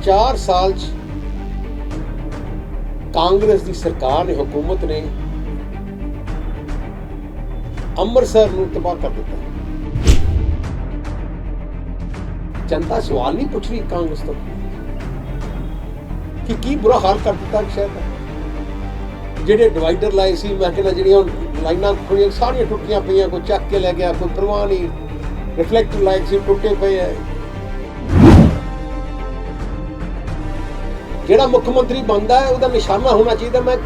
4 साल कांग्रेस की सरकार ने, हुकूमत ने अमृतसर नूं तबाह कर दिता। जनता सवाल नहीं पूछ रही कांग्रेस तो कि की बुरा हाल कर दिता शहर का। ਜਿਹੜੇ डिवाइडर लाए सी, मैं कहना ਜਿਹੜੀਆਂ लाइनां थोड़ियां सारियां टुटियां पईयां, कोई चक के लै गया, कोई परवाह नहीं, रिफ्लैक्टर लाइट सी टुटे पे है। ਜਿਹੜਾ मुख मंत्री बनता है उसका निशाना होना चाहिए। मैं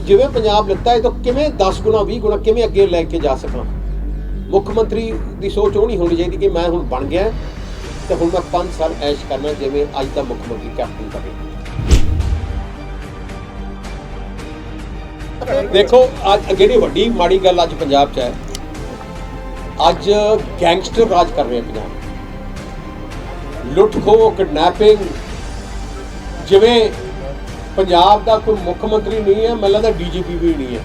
जिवें पंजाब लिता है तो किवें 10 गुना 20 गुना किवें अगे लैके जा सकां। मुख मंत्री की सोच वो नहीं होनी चाहिए कि मैं हुण बन गया तो हुण मैं 5 साल ऐश करना जिवें अज का मुख मंत्री कैप्टन करे। देखो अज जिहड़ी वड्डी माड़ी गल अज पंजाब च है, अज गैंगस्टर राज कर रहे हैं पंजाब। लुट खो, किडनैपिंग, जिवें पंजाब का कोई मुख मंत्री नहीं है, मैं लगता DGP भी नहीं है।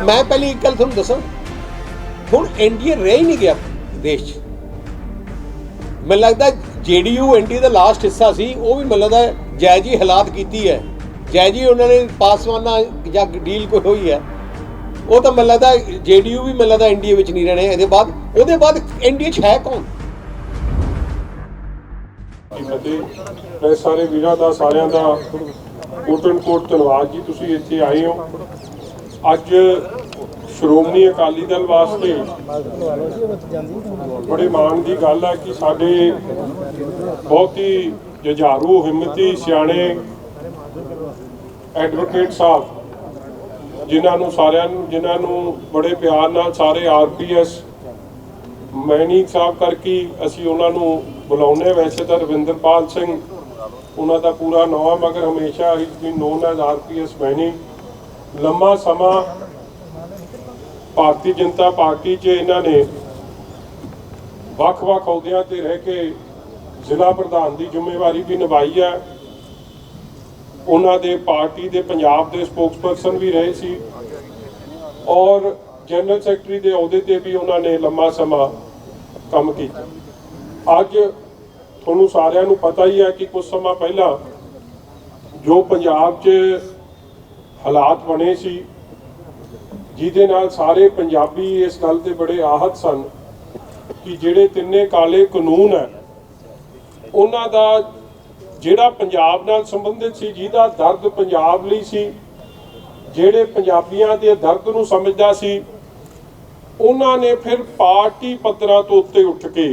मैं पहले एक गल तुहानूं दसां, हुण NDA रह ही नहीं गया देश च। मैं लगता JDU NDA का लास्ट हिस्सा सी, वो भी मैं लगता जायज़ ही हालात कीती है, जायज़ ही उन्होंने पासवाना या डील कोई हुई है। वो तो मैं लगता JDU भी मैं लगता NDA विच नहीं रहने। ये बाद NDA च है कौन? मैं सारे वीरां दा सारियां दा कोट एंड कोट धन्नवाद जी, तुसीं इत्थे आए हो। अज श्रोमणी अकाली दल वास्ते बड़े माण की गल है कि साडे बहुत ही जुझारू, हिम्मती, सियाणे एडवोकेट साहब, जिन्होंने बड़े प्यार नाल सारे RPS मैनी साहब करके असी उन्होंने बुलाने। वैसे तो रविंदरपाल सिंह उन्हों का पूरा नाम है, मगर हमेशा is been known as RPS Maini. लंबा समा भारतीय जनता पार्टी च इन्होंने वख-वख अहुदियां ते रह के जिला प्रधान की जिम्मेवारी भी निभाई है। उन्होंने पार्टी के पंजाब के स्पोक्सपर्सन भी रहे सी और जनरल सैकटरी के अहुदे ते भी उन्होंने लंबा समा काम किया। अज तुहानूं सारिआं नूं पता ही है कि कुछ समा पहला जो पंजाब च हालात बने सी, जिहदे नाल सारे पंजाबी इस गल ते बड़े आहत सन कि जिहड़े तिन्ने काले कानून है उन्हां दा जिहड़ा पंजाब नाल संबंधित सी, जिहदा दर्द पंजाब लई सी, जिहड़े पंजाबियां दे दर्द नूं समझदा सी, उन्हां ने फिर पार्टी पद्धरां तो उत्ते उठ के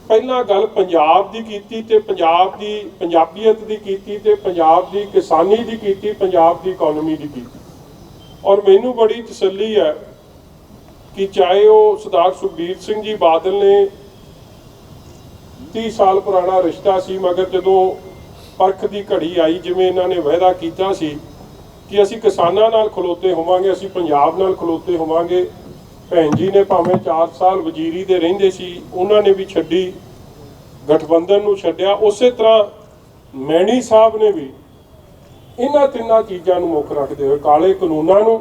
पहला गल पंजाब दी कीती ते पंजाब दी पंजाबीयत दी कीती ते पंजाब दी किसानी दी कीती, पंजाब दी इकोनॉमी दी कीती। और मैनू बड़ी तसल्ली है कि चाहे वो सरदार सुखबीर सिंह जी बादल ने 30 साल पुराना रिश्ता सी, मगर जदों परख की घड़ी आई, जिवें इन्होंने वायदा किया सी कि असी किसानां नाल खलोते होवांगे, असी पंजाब नाल खलोते होवांगे। भैन जी ने भावें 4 साल वजीरी दे रहिंदे सी, उन्होंने भी छड्डी, गठबंधन नूं छड्डिया। उसे तरह मैनी साहब ने भी इन्हां तिन्नां चीज़ां नूं मुख रखदे होए काले कानूनां नूं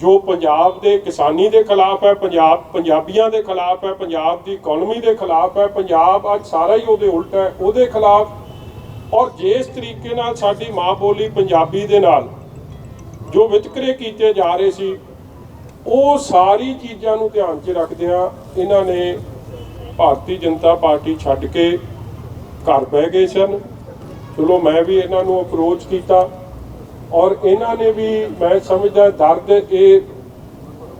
जो पंजाब के किसानी के खिलाफ है, पंजाबियों के खिलाफ है, पंजाब की इकोनॉमी के खिलाफ है, पंजाब अज सारा ही उहदे उल्ट है, उहदे खिलाफ। और जिस तरीके नाल साडी माँ बोली पंजाबी दे नाल जो वितकरे किए जा रहे सी, वो सारी चीज़ों को ध्यान च रखदिआं इन्हां ने भारतीय जनता पार्टी छड्ड के घर बह गए सन। चलो मैं भी इन्हां नूं अप्रोच किया और इन्होंने भी, मैं समझदा दर्द ये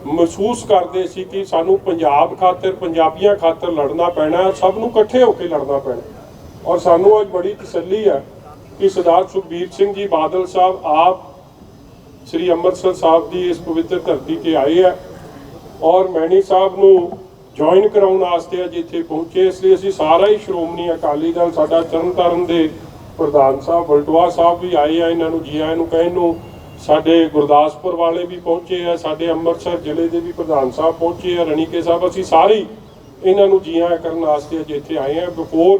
महसूस करते सी कि सानू पंजाब खातर, पंजाबियों खातर लड़ना पैना, सब नूं इकट्ठे होकर लड़ना पैना। और सानू अज बड़ी तसल्ली है कि सरदार सुखबीर सिंह जी बादल साहब आप श्री अमृतसर साहब की इस पवित्र धरती पर आए हैं और मैनी साहब नूं ज्वाइन कराउण वास्ते अज इत्थे पहुंचे। इसलिए असीं सारा ही श्रोमणी अकाली दल, साडा तरनताਰਨ दे प्रधान साहब बलटोआ साहब भी आए हैं, इन्हों जी आए कहण नूं। साडे गुरदासपुर वाले भी पहुंचे हैं, साडे अमृतसर जिले के भी प्रधान साहब पहुंचे हैं, रणीके साहब, असीं सारे इन्हों जी आए करन वास्ते अज इत्थे आए हैं। बिफोर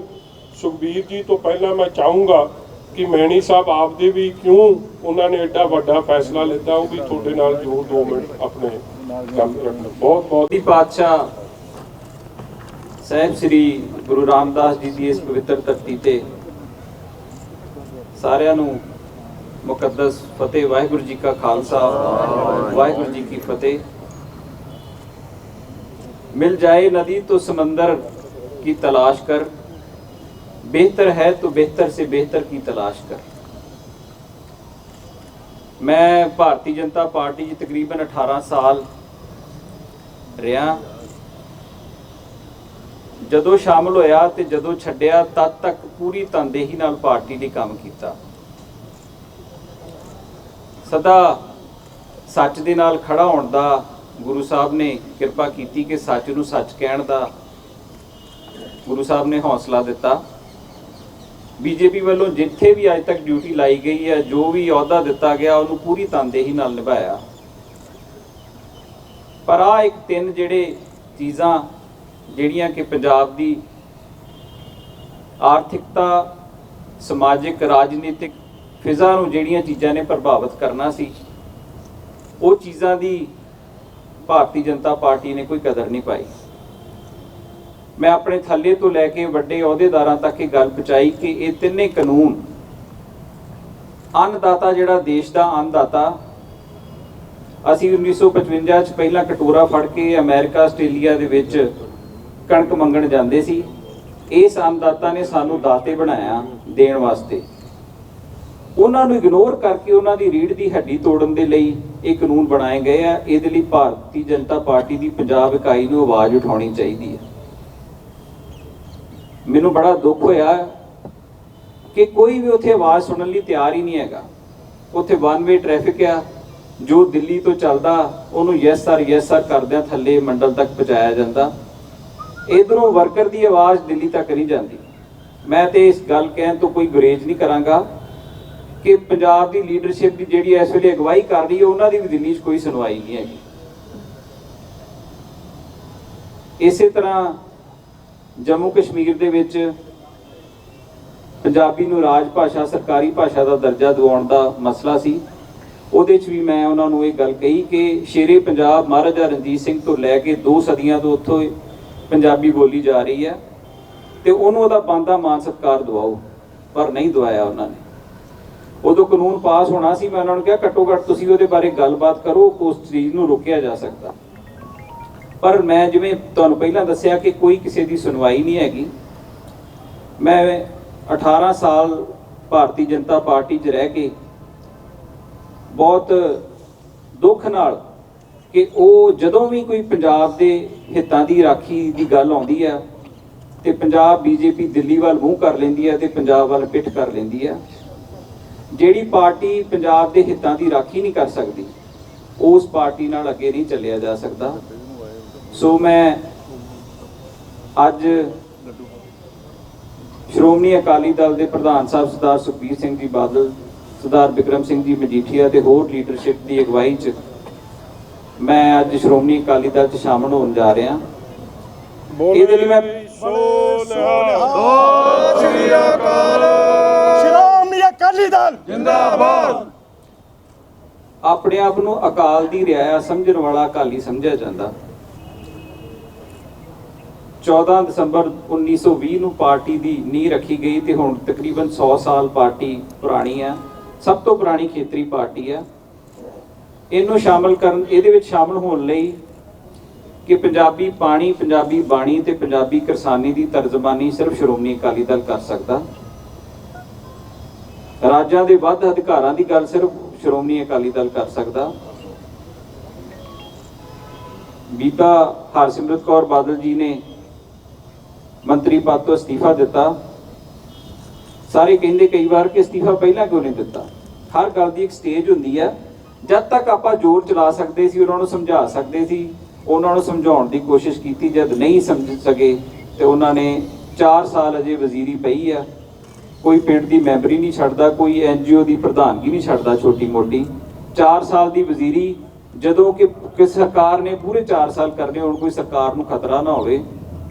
सुखबीर जी तो पहला मैं चाहूँगा ਕਿ ਮੈਣੀ ਸਾਹਿਬ ਆਪਦੇ ਵੀ ਕਿਉਂ ਉਹਨਾਂ ਨੇ ਐਡਾ ਵੱਡਾ ਫੈਸਲਾ ਲਿੱਤਾ, ਉਹ ਵੀ ਤੁਹਾਡੇ ਨਾਲ ਜੋ 2 ਮਿੰਟ ਆਪਣੇ ਗੱਲ ਰੱਖਣਾ। ਬਹੁਤ ਬਹੁਤ ਦੀ ਪਾਤਸ਼ਾਹ ਸਾਹਿਬ ਸ੍ਰੀ ਗੁਰੂ ਰਾਮਦਾਸ ਜੀ ਦੀ ਇਸ ਪਵਿੱਤਰ ਧਰਤੀ ਤੇ ਸਾਰਿਆਂ ਨੂੰ ਮੁਕੱਦਸ ਫਤਿਹ। ਵਾਹਿਗੁਰੂ ਜੀ ਕਾ ਖਾਲਸਾ, ਵਾਹਿਗੁਰੂ ਜੀ ਕੀ फतेह। मिल जाए नदी तो समंदर की तलाश कर, बेहतर है तो बेहतर से बेहतर की तलाश कर। मैं भारतीय जनता पार्टी जी तकरीबन 18 साल रहा। जदों शामिल होया ते जदों छड्डिया तद तक पूरी तनदेही नाल पार्टी ਲਈ ਕੰਮ ਕੀਤਾ। सदा सच ਦੇ ਨਾਲ ਖੜਾ ਹੋਣ ਦਾ गुरु साहब ने कृपा की कि सच नूं सच कहण दा गुरु साहब ने हौसला दिता। बीजेपी वालों जिथे भी अज तक ड्यूटी लाई गई है, जो भी अहुदा दिता गया उन्होंने पूरी तनदेही नाल निभाया। पर आ एक 3 जिहड़े चीज़ां जिहड़ियां कि पंजाब दी आर्थिकता, समाजिक, राजनीतिक फिज़ा नूं जिहड़ियां चीज़ां ने प्रभावित करना सी, वो चीज़ां दी भारतीय जनता पार्टी ने कोई कदर नहीं पाई। मैं अपने थल्ले तो लैके वड्डे अहुदेदारां तक ये गल पहुँचाई कि ये 3 कानून अन्नदाता जिहड़ा देश का अन्नदाता, असी 1955 च पहला कटोरा फड़ के अमेरिका आस्ट्रेलिया दे विच कणक मंगण जांदे सी। इस अन्नदाता ने सानू दाते बनाया देण वास्ते। ਉਹਨਾਂ ਨੂੰ ਇਗਨੋਰ ਕਰਕੇ ਉਹਨਾਂ ਦੀ ਰੀੜ ਦੀ ਹੱਡੀ ਤੋੜਨ ਦੇ ਲਈ ਇਹ ਕਾਨੂੰਨ ਬਣਾਏ ਗਏ ਆ। ਇਹਦੇ ਲਈ ਭਾਰਤੀ ਜਨਤਾ ਪਾਰਟੀ ਦੀ ਪੰਜਾਬ ਇਕਾਈ ਨੂੰ ਆਵਾਜ਼ ਉਠਾਉਣੀ ਚਾਹੀਦੀ ਹੈ। ਮੈਨੂੰ ਬੜਾ ਦੁੱਖ ਹੋਇਆ ਕਿ ਕੋਈ ਵੀ ਉੱਥੇ ਆਵਾਜ਼ ਸੁਣਨ ਲਈ ਤਿਆਰ ਹੀ ਨਹੀਂ ਹੈਗਾ। ਉੱਥੇ 1 ਵੇ ਟ੍ਰੈਫਿਕ ਆ, ਜੋ ਦਿੱਲੀ ਤੋਂ ਚੱਲਦਾ ਉਹਨੂੰ ਯੈਸ ਸਰ ਕਰਦਿਆਂ ਥੱਲੇ ਮੰਡਲ ਤੱਕ ਪਹੁੰਚਾਇਆ ਜਾਂਦਾ। ਇਧਰੋਂ ਵਰਕਰ ਦੀ ਆਵਾਜ਼ ਦਿੱਲੀ ਤੱਕ ਨਹੀਂ ਜਾਂਦੀ। ਮੈਂ ਤੇ ਇਸ ਗੱਲ ਕਹਿਣ ਤੋਂ ਕੋਈ ਗੁਰੇਜ਼ ਨਹੀਂ ਕਰਾਂਗਾ कि पंजाब की लीडरशिप की जिहड़ी इस वेले अगवाई कर रही है, उन्होंने भी दिल्ली कोई सुनवाई नहीं है। इस तरह जम्मू कश्मीर दे विच पंजाबी नूं राज भाषा, सरकारी भाषा का दर्जा दिवाउण दा मसला सी। उहदे च भी मैं उन्होंने ये गल कही कि शेरे पंजाब महाराजा रणजीत सिंह तो लैके 2 सदियां तो उत्थों पंजाबी बोली जा रही है, तो उन्होंने उहदा बनदा मान सत्कार दवाओ, पर नहीं दवाया उन्होंने। उदों कानून पास होना सी, मैं उन्होंने कहा घट्टो घट्ट तुसीं उहदे बारे गलबात करो, उस चीज़ नूं रोकिया जा सकता। पर मैं जिवें तुहानूं पहिलां दस्सिया कि कोई किसी की सुनवाई नहीं हैगी। मैं 18 साल भारतीय जनता पार्टी च रह के बहुत दुख नाल कि वो जदों भी कोई पंजाब दे हितां दी राखी दी गल आउंदी है ते पंजाब बीजेपी दिल्ली वाल मूँह कर लैंदी है ते पंजाब वाल पिठ कर लैंदी है। ਜਿਹੜੀ पार्टी पंजाब के हितों की राखी नहीं कर सकती, उस पार्टी नाल अगे नहीं चलिया जा सकता। सो मैं अज श्रोमणी अकाली दल के प्रधान साहब सरदार सुखबीर सिंह जी बादल, सरदार बिक्रम सिंह जी मजीठिया के होर लीडरशिप की अगवाई च मैं अज श्रोमणी अकाली दल च शामिल होने जा रहा। ਇਹਦੇ ਲਈ ਮੈਂ ਅਕਾਲੀ ਦਲ ਜਿੰਦਾਬਾਦ। ਆਪਣੇ ਆਪ ਨੂੰ ਅਕਾਲ ਦੀ ਰਿਆਇਆ ਸਮਝਣ ਵਾਲਾ ਅਕਾਲੀ ਸਮਝਿਆ ਜਾਂਦਾ। 14 ਦਸੰਬਰ 1920 ਨੂੰ ਪਾਰਟੀ ਦੀ ਨੀਂਹ ਰੱਖੀ ਗਈ ਤੇ ਹੁਣ ਤਕਰੀਬਨ 100 ਸਾਲ ਪਾਰਟੀ ਪੁਰਾਣੀ ਹੈ। ਸਭ ਤੋਂ ਪੁਰਾਣੀ ਖੇਤਰੀ ਪਾਰਟੀ ਹੈ। ਇਹਨੂੰ ਸ਼ਾਮਲ ਕਰਨ, ਇਹਦੇ ਵਿੱਚ ਸ਼ਾਮਲ ਹੋਣ ਲਈ ਕਿ ਪੰਜਾਬੀ ਪਾਣੀ, ਪੰਜਾਬੀ ਬਾਣੀ ਤੇ ਪੰਜਾਬੀ ਕਿਰਸਾਨੀ ਦੀ ਤਰਜਮਾਨੀ ਸਿਰਫ ਸ਼੍ਰੋਮਣੀ ਅਕਾਲੀ ਦਲ ਕਰ ਸਕਦਾ। ਰਾਜਾਂ ਦੇ ਵੱਧ ਅਧਿਕਾਰਾਂ ਦੀ ਗੱਲ ਸਿਰਫ ਸ਼੍ਰੋਮਣੀ ਅਕਾਲੀ ਦਲ ਕਰ ਸਕਦਾ। ਬੀਬਾ ਹਰਸਿਮਰਤ ਕੌਰ ਬਾਦਲ ਜੀ ਨੇ ਮੰਤਰੀ ਪਦ ਤੋਂ ਅਸਤੀਫਾ ਦਿੱਤਾ। ਸਾਰੇ ਕਹਿੰਦੇ ਕਈ ਵਾਰ ਕਿ ਅਸਤੀਫਾ ਪਹਿਲਾਂ ਕਿਉਂ ਨਹੀਂ ਦਿੱਤਾ। ਹਰ ਗੱਲ ਦੀ ਇੱਕ ਸਟੇਜ ਹੁੰਦੀ ਹੈ। ਜਦ ਤੱਕ ਆਪਾਂ ਜ਼ੋਰ ਚਲਾ ਸਕਦੇ ਸੀ, ਉਹਨਾਂ ਨੂੰ ਸਮਝਾ ਸਕਦੇ ਸੀ, ਉਹਨਾਂ ਨੂੰ ਸਮਝਾਉਣ ਦੀ ਕੋਸ਼ਿਸ਼ ਕੀਤੀ। ਜਦ ਨਹੀਂ ਸਮਝ ਸਕੇ ਤੇ ਉਹਨਾਂ ਨੇ 4 ਸਾਲ ਅਜੇ ਵਜ਼ੀਰੀ ਪਈ ਆ। ਕੋਈ ਪਿੰਡ ਦੀ ਮੈਂਬਰੀ ਨਹੀਂ ਛੱਡਦਾ, ਕੋਈ NGO ਦੀ ਪ੍ਰਧਾਨਗੀ ਨਹੀਂ ਛੱਡਦਾ ਛੋਟੀ ਮੋਟੀ। 4 ਸਾਲ ਦੀ ਵਜ਼ੀਰੀ, ਜਦੋਂ ਕਿ ਸਰਕਾਰ ਨੇ ਪੂਰੇ 4 ਸਾਲ ਕਰਨੇ ਹੋਣ, ਕੋਈ ਸਰਕਾਰ ਨੂੰ ਖਤਰਾ ਨਾ ਹੋਵੇ,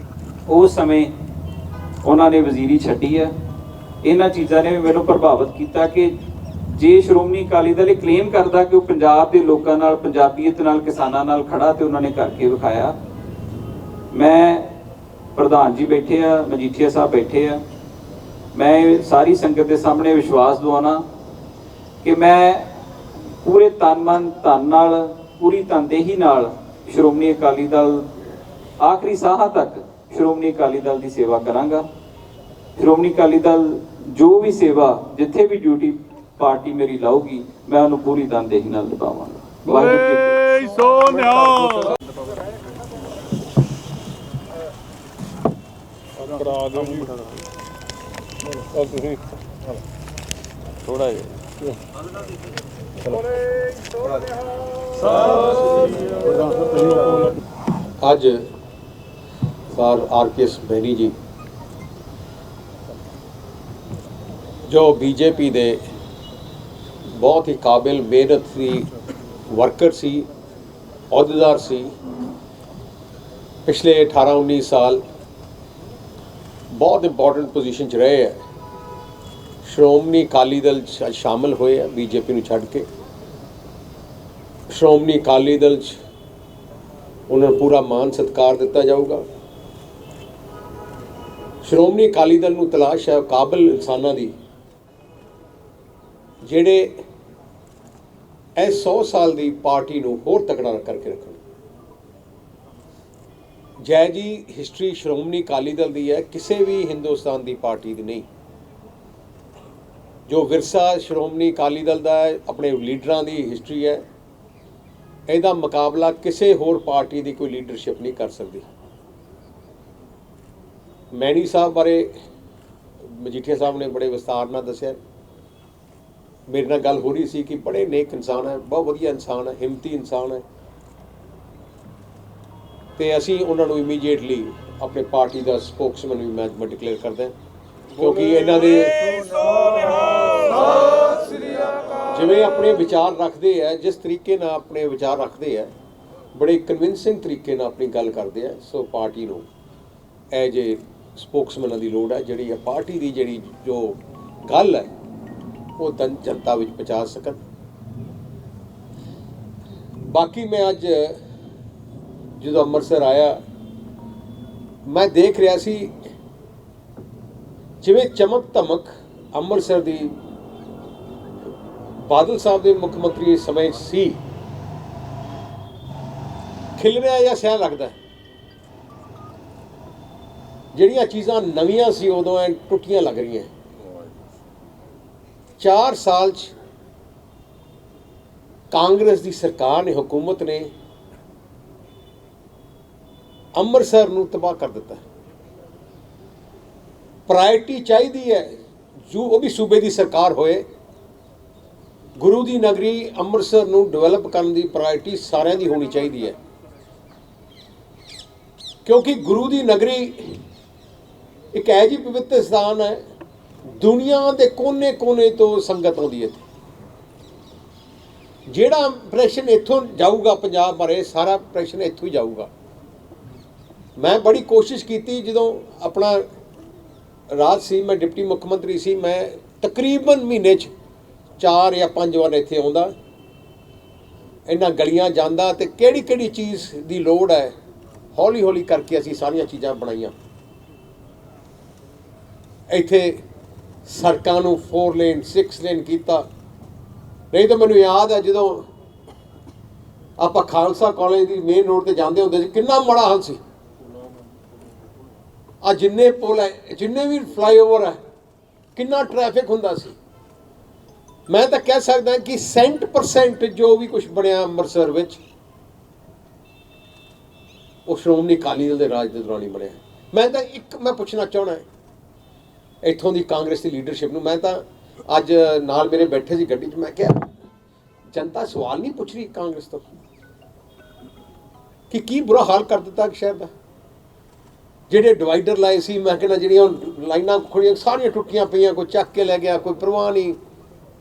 ਉਸ ਸਮੇਂ ਉਹਨਾਂ ਨੇ ਵਜ਼ੀਰੀ ਛੱਡੀ ਹੈ। ਇਹਨਾਂ ਚੀਜ਼ਾਂ ਨੇ ਵੀ ਮੈਨੂੰ ਪ੍ਰਭਾਵਿਤ ਕੀਤਾ ਕਿ ਜੇ ਸ਼੍ਰੋਮਣੀ ਅਕਾਲੀ ਦਲ ਇਹ ਕਲੇਮ ਕਰਦਾ ਕਿ ਉਹ ਪੰਜਾਬ ਦੇ ਲੋਕਾਂ ਨਾਲ, ਪੰਜਾਬੀਅਤ ਨਾਲ, ਕਿਸਾਨਾਂ ਨਾਲ ਖੜਾ, ਤੇ ਉਹਨਾਂ ਨੇ ਕਰਕੇ ਵਿਖਾਇਆ। ਮੈਂ ਪ੍ਰਧਾਨ ਜੀ ਬੈਠੇ ਆ, ਮਜੀਠੀਆ ਸਾਹਿਬ ਬੈਠੇ ਆ, ਮੈਂ ਸਾਰੀ ਸੰਗਤ ਦੇ ਸਾਹਮਣੇ ਵਿਸ਼ਵਾਸ ਦਿਵਾਉਣਾ ਕਿ ਮੈਂ ਪੂਰੇ ਤਨ ਮਨ ਧਨ ਨਾਲ, ਪੂਰੀ ਤਨਦੇਹੀ ਨਾਲ ਸ਼੍ਰੋਮਣੀ ਅਕਾਲੀ ਦਲ ਆਖਰੀ ਸਾਹਾਂ ਤੱਕ ਸ਼੍ਰੋਮਣੀ ਅਕਾਲੀ ਦਲ ਦੀ ਸੇਵਾ ਕਰਾਂਗਾ। ਸ਼੍ਰੋਮਣੀ ਅਕਾਲੀ ਦਲ ਜੋ ਵੀ ਸੇਵਾ, ਜਿੱਥੇ ਵੀ ਡਿਊਟੀ ਪਾਰਟੀ ਮੇਰੀ ਲਾਊਗੀ, ਮੈਂ ਉਹਨੂੰ ਪੂਰੀ ਤਨਦੇਹੀ ਨਾਲ ਨਿਭਾਵਾਂਗਾ। ਵਾਹਿਗੁਰੂ ਜੀ ਕੀ ਫਤਿਹ। ਕਰਾ ਦਿਓ ਜੀ ਤੁਸੀਂ ਥੋੜਾ ਜਿਹਾ ਅੱਜ ਸਰ ਆਰ.ਕੇ. ਬੈਰੀ ਜੀ ਜੋ ਬੀਜੇਪੀ ਦੇ ਬਹੁਤ ਹੀ ਕਾਬਿਲ ਮਿਹਨਤੀ ਵਰਕਰ ਸੀ, ਅਹੁਦੇਦਾਰ ਸੀ, ਪਿਛਲੇ 18-19 ਸਾਲ ਬਹੁਤ ਇੰਪੋਰਟੈਂਟ ਪੋਜੀਸ਼ਨ 'ਚ ਰਹੇ ਹੈ। ਸ਼੍ਰੋਮਣੀ ਅਕਾਲੀ ਦਲ 'ਚ ਸ਼ਾਮਲ ਹੋਏ ਆ ਬੀਜੇਪੀ ਨੂੰ ਛੱਡ ਕੇ। ਸ਼੍ਰੋਮਣੀ ਅਕਾਲੀ ਦਲ 'ਚ ਉਹਨਾਂ ਨੂੰ ਪੂਰਾ ਮਾਨ ਸਤਿਕਾਰ ਦਿੱਤਾ ਜਾਊਗਾ। ਸ਼੍ਰੋਮਣੀ ਅਕਾਲੀ ਦਲ ਨੂੰ ਤਲਾਸ਼ ਹੈ ਕਾਬਿਲ ਇਨਸਾਨਾਂ ਦੀ, ਜਿਹੜੇ ਇਹ 100 ਸਾਲ ਦੀ ਪਾਰਟੀ ਨੂੰ ਹੋਰ ਤਕੜਾ ਕਰਕੇ ਰੱਖਣ। ਜੈ ਜੀ ਹਿਸਟਰੀ ਸ਼੍ਰੋਮਣੀ ਅਕਾਲੀ ਦਲ ਦੀ ਹੈ, ਕਿਸੇ ਵੀ ਹਿੰਦੁਸਤਾਨ ਦੀ ਪਾਰਟੀ ਦੀ ਨਹੀਂ। ਜੋ ਵਿਰਸਾ ਸ਼੍ਰੋਮਣੀ ਅਕਾਲੀ ਦਲ ਦਾ ਹੈ, ਆਪਣੇ ਲੀਡਰਾਂ ਦੀ ਹਿਸਟਰੀ ਹੈ, ਇਹਦਾ ਮੁਕਾਬਲਾ ਕਿਸੇ ਹੋਰ ਪਾਰਟੀ ਦੀ ਕੋਈ ਲੀਡਰਸ਼ਿਪ ਨਹੀਂ ਕਰ ਸਕਦੀ। ਮੈਣੀ ਸਾਹਿਬ ਬਾਰੇ ਮਜੀਠੀਆ ਸਾਹਿਬ ਨੇ ਬੜੇ ਵਿਸਤਾਰ ਨਾਲ ਦੱਸਿਆ। ਮੇਰੇ ਨਾਲ ਗੱਲ ਹੋ ਰਹੀ ਸੀ ਕਿ ਬੜੇ ਨੇਕ ਇਨਸਾਨ ਹੈ, ਬਹੁਤ ਵਧੀਆ ਇਨਸਾਨ ਹੈ, ਹਿੰਮਤੀ ਇਨਸਾਨ ਹੈ, ਤੇ ਅਸੀਂ ਉਹਨਾਂ ਨੂੰ ਇਮੀਡੀਏਟਲੀ ਆਪਣੇ ਪਾਰਟੀ ਦਾ ਸਪੋਕਸਮੈਨ ਵੀ ਮੈਂ ਡਿਕਲੇਅਰ ਕਰਦਾ, ਕਿਉਂਕਿ ਇਹਨਾਂ ਦੇ ਜਿਵੇਂ ਆਪਣੇ ਵਿਚਾਰ ਰੱਖਦੇ ਆ, ਜਿਸ ਤਰੀਕੇ ਨਾਲ ਆਪਣੇ ਵਿਚਾਰ ਰੱਖਦੇ ਆ, ਬੜੇ ਕਨਵਿੰਸਿੰਗ ਤਰੀਕੇ ਨਾਲ ਆਪਣੀ ਗੱਲ ਕਰਦੇ ਆ। ਸੋ ਪਾਰਟੀ ਨੂੰ ਐਜ ਏ ਸਪੋਕਸਮੈਨਾਂ ਦੀ ਲੋੜ ਹੈ, ਜਿਹੜੀ ਪਾਰਟੀ ਦੀ ਜਿਹੜੀ ਜੋ ਗੱਲ ਹੈ ਉਹ ਜਨਤਾ ਵਿੱਚ ਪਹੁੰਚਾ ਸਕਣ। ਬਾਕੀ ਮੈਂ ਅੱਜ ਜਦੋਂ ਅੰਮ੍ਰਿਤਸਰ ਆਇਆ, ਮੈਂ ਦੇਖ ਰਿਹਾ ਸੀ ਜਿਵੇਂ ਚਮਕ ਧਮਕ ਅੰਮ੍ਰਿਤਸਰ ਦੀ ਬਾਦਲ ਸਾਹਿਬ ਦੇ ਮੁੱਖ ਮੰਤਰੀ ਸਮੇਂ ਸੀ, ਖਿਲ ਰਿਹਾ ਜਾਂ ਸਿਆਹ ਲੱਗਦਾ। ਜਿਹੜੀਆਂ ਚੀਜ਼ਾਂ ਨਵੀਆਂ ਸੀ ਉਦੋਂ ਐ ਟੁੱਟੀਆਂ ਲੱਗ ਰਹੀਆਂ। 4 ਸਾਲ 'ਚ ਕਾਂਗਰਸ ਦੀ ਸਰਕਾਰ ਨੇ, ਹਕੂਮਤ ਨੇ ਅੰਮ੍ਰਿਤਸਰ ਨੂੰ ਤਬਾਹ ਕਰ ਦਿੱਤਾ। ਪ੍ਰਾਇਰਟੀ ਚਾਹੀਦੀ ਹੈ ਜੋ ਉਹ ਵੀ ਸੂਬੇ ਦੀ ਸਰਕਾਰ ਹੋਏ। ਗੁਰੂ ਦੀ ਨਗਰੀ ਅੰਮ੍ਰਿਤਸਰ ਨੂੰ ਡਿਵੈਲਪ ਕਰਨ ਦੀ ਪ੍ਰਾਇਰਟੀ ਸਾਰਿਆਂ ਦੀ ਹੋਣੀ ਚਾਹੀਦੀ ਹੈ, ਕਿਉਂਕਿ ਗੁਰੂ ਦੀ ਨਗਰੀ ਇੱਕ ਇਹੋ ਜਿਹੀ ਪਵਿੱਤਰ ਸਥਾਨ ਹੈ, ਦੁਨੀਆ ਦੇ ਕੋਨੇ-ਕੋਨੇ ਤੋਂ ਸੰਗਤ ਆਉਂਦੀ ਹੈ ਇੱਥੇ। ਜਿਹੜਾ ਇੰਪ੍ਰੈਸ਼ਨ ਇੱਥੋਂ ਜਾਊਗਾ ਪੰਜਾਬ ਬਾਰੇ, ਸਾਰਾ ਇੰਪ੍ਰੈਸ਼ਨ ਇੱਥੋਂ ਹੀ ਜਾਊਗਾ। ਮੈਂ ਬੜੀ ਕੋਸ਼ਿਸ਼ ਕੀਤੀ, ਜਦੋਂ ਆਪਣਾ ਰਾਜ ਸੀ, ਮੈਂ ਡਿਪਟੀ ਮੁੱਖ ਮੰਤਰੀ ਸੀ, ਮੈਂ ਤਕਰੀਬਨ ਮਹੀਨੇ 'ਚ 4 ਜਾਂ 5 ਵਾਰ ਇੱਥੇ ਆਉਂਦਾ, ਇਹਨਾਂ ਗਲੀਆਂ ਜਾਂਦਾ, ਤੇ ਕਿਹੜੀ ਕਿਹੜੀ ਚੀਜ਼ ਦੀ ਲੋੜ ਹੈ ਹੌਲੀ ਹੌਲੀ ਕਰਕੇ ਅਸੀਂ ਸਾਰੀਆਂ ਚੀਜ਼ਾਂ ਬਣਾਈਆਂ। ਇੱਥੇ ਸੜਕਾਂ ਨੂੰ 4 ਲੇਨ 6 ਲੇਨ ਕੀਤਾ। ਨਹੀਂ ਤਾਂ ਮੈਨੂੰ ਯਾਦ ਹੈ ਜਦੋਂ ਆਪਾਂ ਖਾਲਸਾ ਕਾਲਜ ਦੀ ਮੇਨ ਰੋਡ ਤੇ ਜਾਂਦੇ ਹੁੰਦੇ ਸੀ, ਕਿੰਨਾ ਮਾੜਾ ਹਾਲ ਸੀ। ਆ ਜਿੰਨੇ ਪੁਲ ਹੈ, ਜਿੰਨੇ ਵੀ ਫਲਾਈਓਵਰ ਹੈ, ਕਿੰਨਾ ਟ੍ਰੈਫਿਕ ਹੁੰਦਾ ਸੀ। ਮੈਂ ਤਾਂ ਕਹਿ ਸਕਦਾ ਕਿ 100% ਜੋ ਵੀ ਕੁਝ ਬਣਿਆ ਅੰਮ੍ਰਿਤਸਰ ਵਿੱਚ, ਉਹ ਸ਼੍ਰੋਮਣੀ ਅਕਾਲੀ ਦਲ ਦੇ ਰਾਜ ਦੇ ਦੌਰਾਨ ਹੀ ਬਣਿਆ। ਮੈਂ ਪੁੱਛਣਾ ਚਾਹੁੰਦਾ ਇੱਥੋਂ ਦੀ ਕਾਂਗਰਸ ਦੀ ਲੀਡਰਸ਼ਿਪ ਨੂੰ। ਮੈਂ ਤਾਂ ਅੱਜ ਨਾਲ ਮੇਰੇ ਬੈਠੇ ਸੀ ਗੱਡੀ 'ਚ, ਮੈਂ ਕਿਹਾ ਜਨਤਾ ਸਵਾਲ ਨਹੀਂ ਪੁੱਛ ਰਹੀ ਕਾਂਗਰਸ ਤੋਂ ਕਿ ਕੀ ਬੁਰਾ ਹਾਲ ਕਰ ਦਿੱਤਾ ਸ਼ਹਿਰ ਦਾ। ਜਿਹੜੇ ਡਿਵਾਈਡਰ ਲਾਏ ਸੀ, ਮੈਂ ਕਹਿੰਦਾ ਜਿਹੜੀਆਂ ਲਾਈਨਾਂ ਖੜੀਆਂ ਸਾਰੀਆਂ ਟੁੱਟੀਆਂ ਪਈਆਂ, ਕੋਈ ਚੱਕ ਕੇ ਲੈ ਗਿਆ, ਕੋਈ ਪਰਵਾਹ ਨਹੀਂ।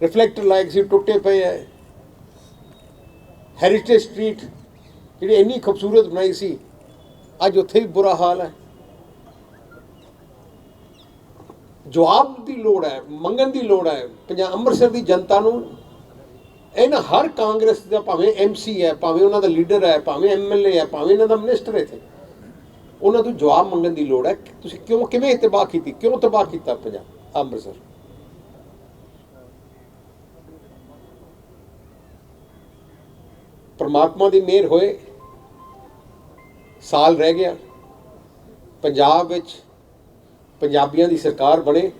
ਰਿਫਲੈਕਟਰ ਲਾਇਕ ਸੀ, ਟੁੱਟੇ ਪਏ ਹੈ। ਹੈਰੀਟੇਜ ਸਟਰੀਟ ਜਿਹੜੀ ਇੰਨੀ ਖੂਬਸੂਰਤ ਬਣਾਈ ਸੀ, ਅੱਜ ਉੱਥੇ ਵੀ ਬੁਰਾ ਹਾਲ ਹੈ। ਜਵਾਬ ਦੀ ਲੋੜ ਹੈ, ਮੰਗਣ ਦੀ ਲੋੜ ਹੈ। ਪੰਜਾਬ ਅੰਮ੍ਰਿਤਸਰ ਦੀ ਜਨਤਾ ਨੂੰ ਇਹਨਾਂ ਹਰ ਕਾਂਗਰਸ ਦਾ ਭਾਵੇਂ MC ਹੈ, ਭਾਵੇਂ ਉਹਨਾਂ ਦਾ ਲੀਡਰ ਹੈ, ਭਾਵੇਂ MLA ਹੈ, ਭਾਵੇਂ ਇਹਨਾਂ ਦਾ ਮਿਨਿਸਟਰ ਹੈ, ਇੱਥੇ ਉਹਨਾਂ ਤੋਂ ਜਵਾਬ ਮੰਗਣ ਦੀ ਲੋੜ ਹੈ। ਤੁਸੀਂ ਕਿਵੇਂ ਤਬਾਹ ਕੀਤੀ, ਕਿਉਂ ਤਬਾਹ ਕੀਤਾ ਪੰਜਾਬ ਅੰਮ੍ਰਿਤਸਰ? ਪਰਮਾਤਮਾ ਦੀ ਮਿਹਰ ਹੋਏ ਸਾਲ ਰਹਿ ਗਿਆ, ਪੰਜਾਬ ਵਿੱਚ ਪੰਜਾਬੀਆਂ ਦੀ ਸਰਕਾਰ ਬਣੇ।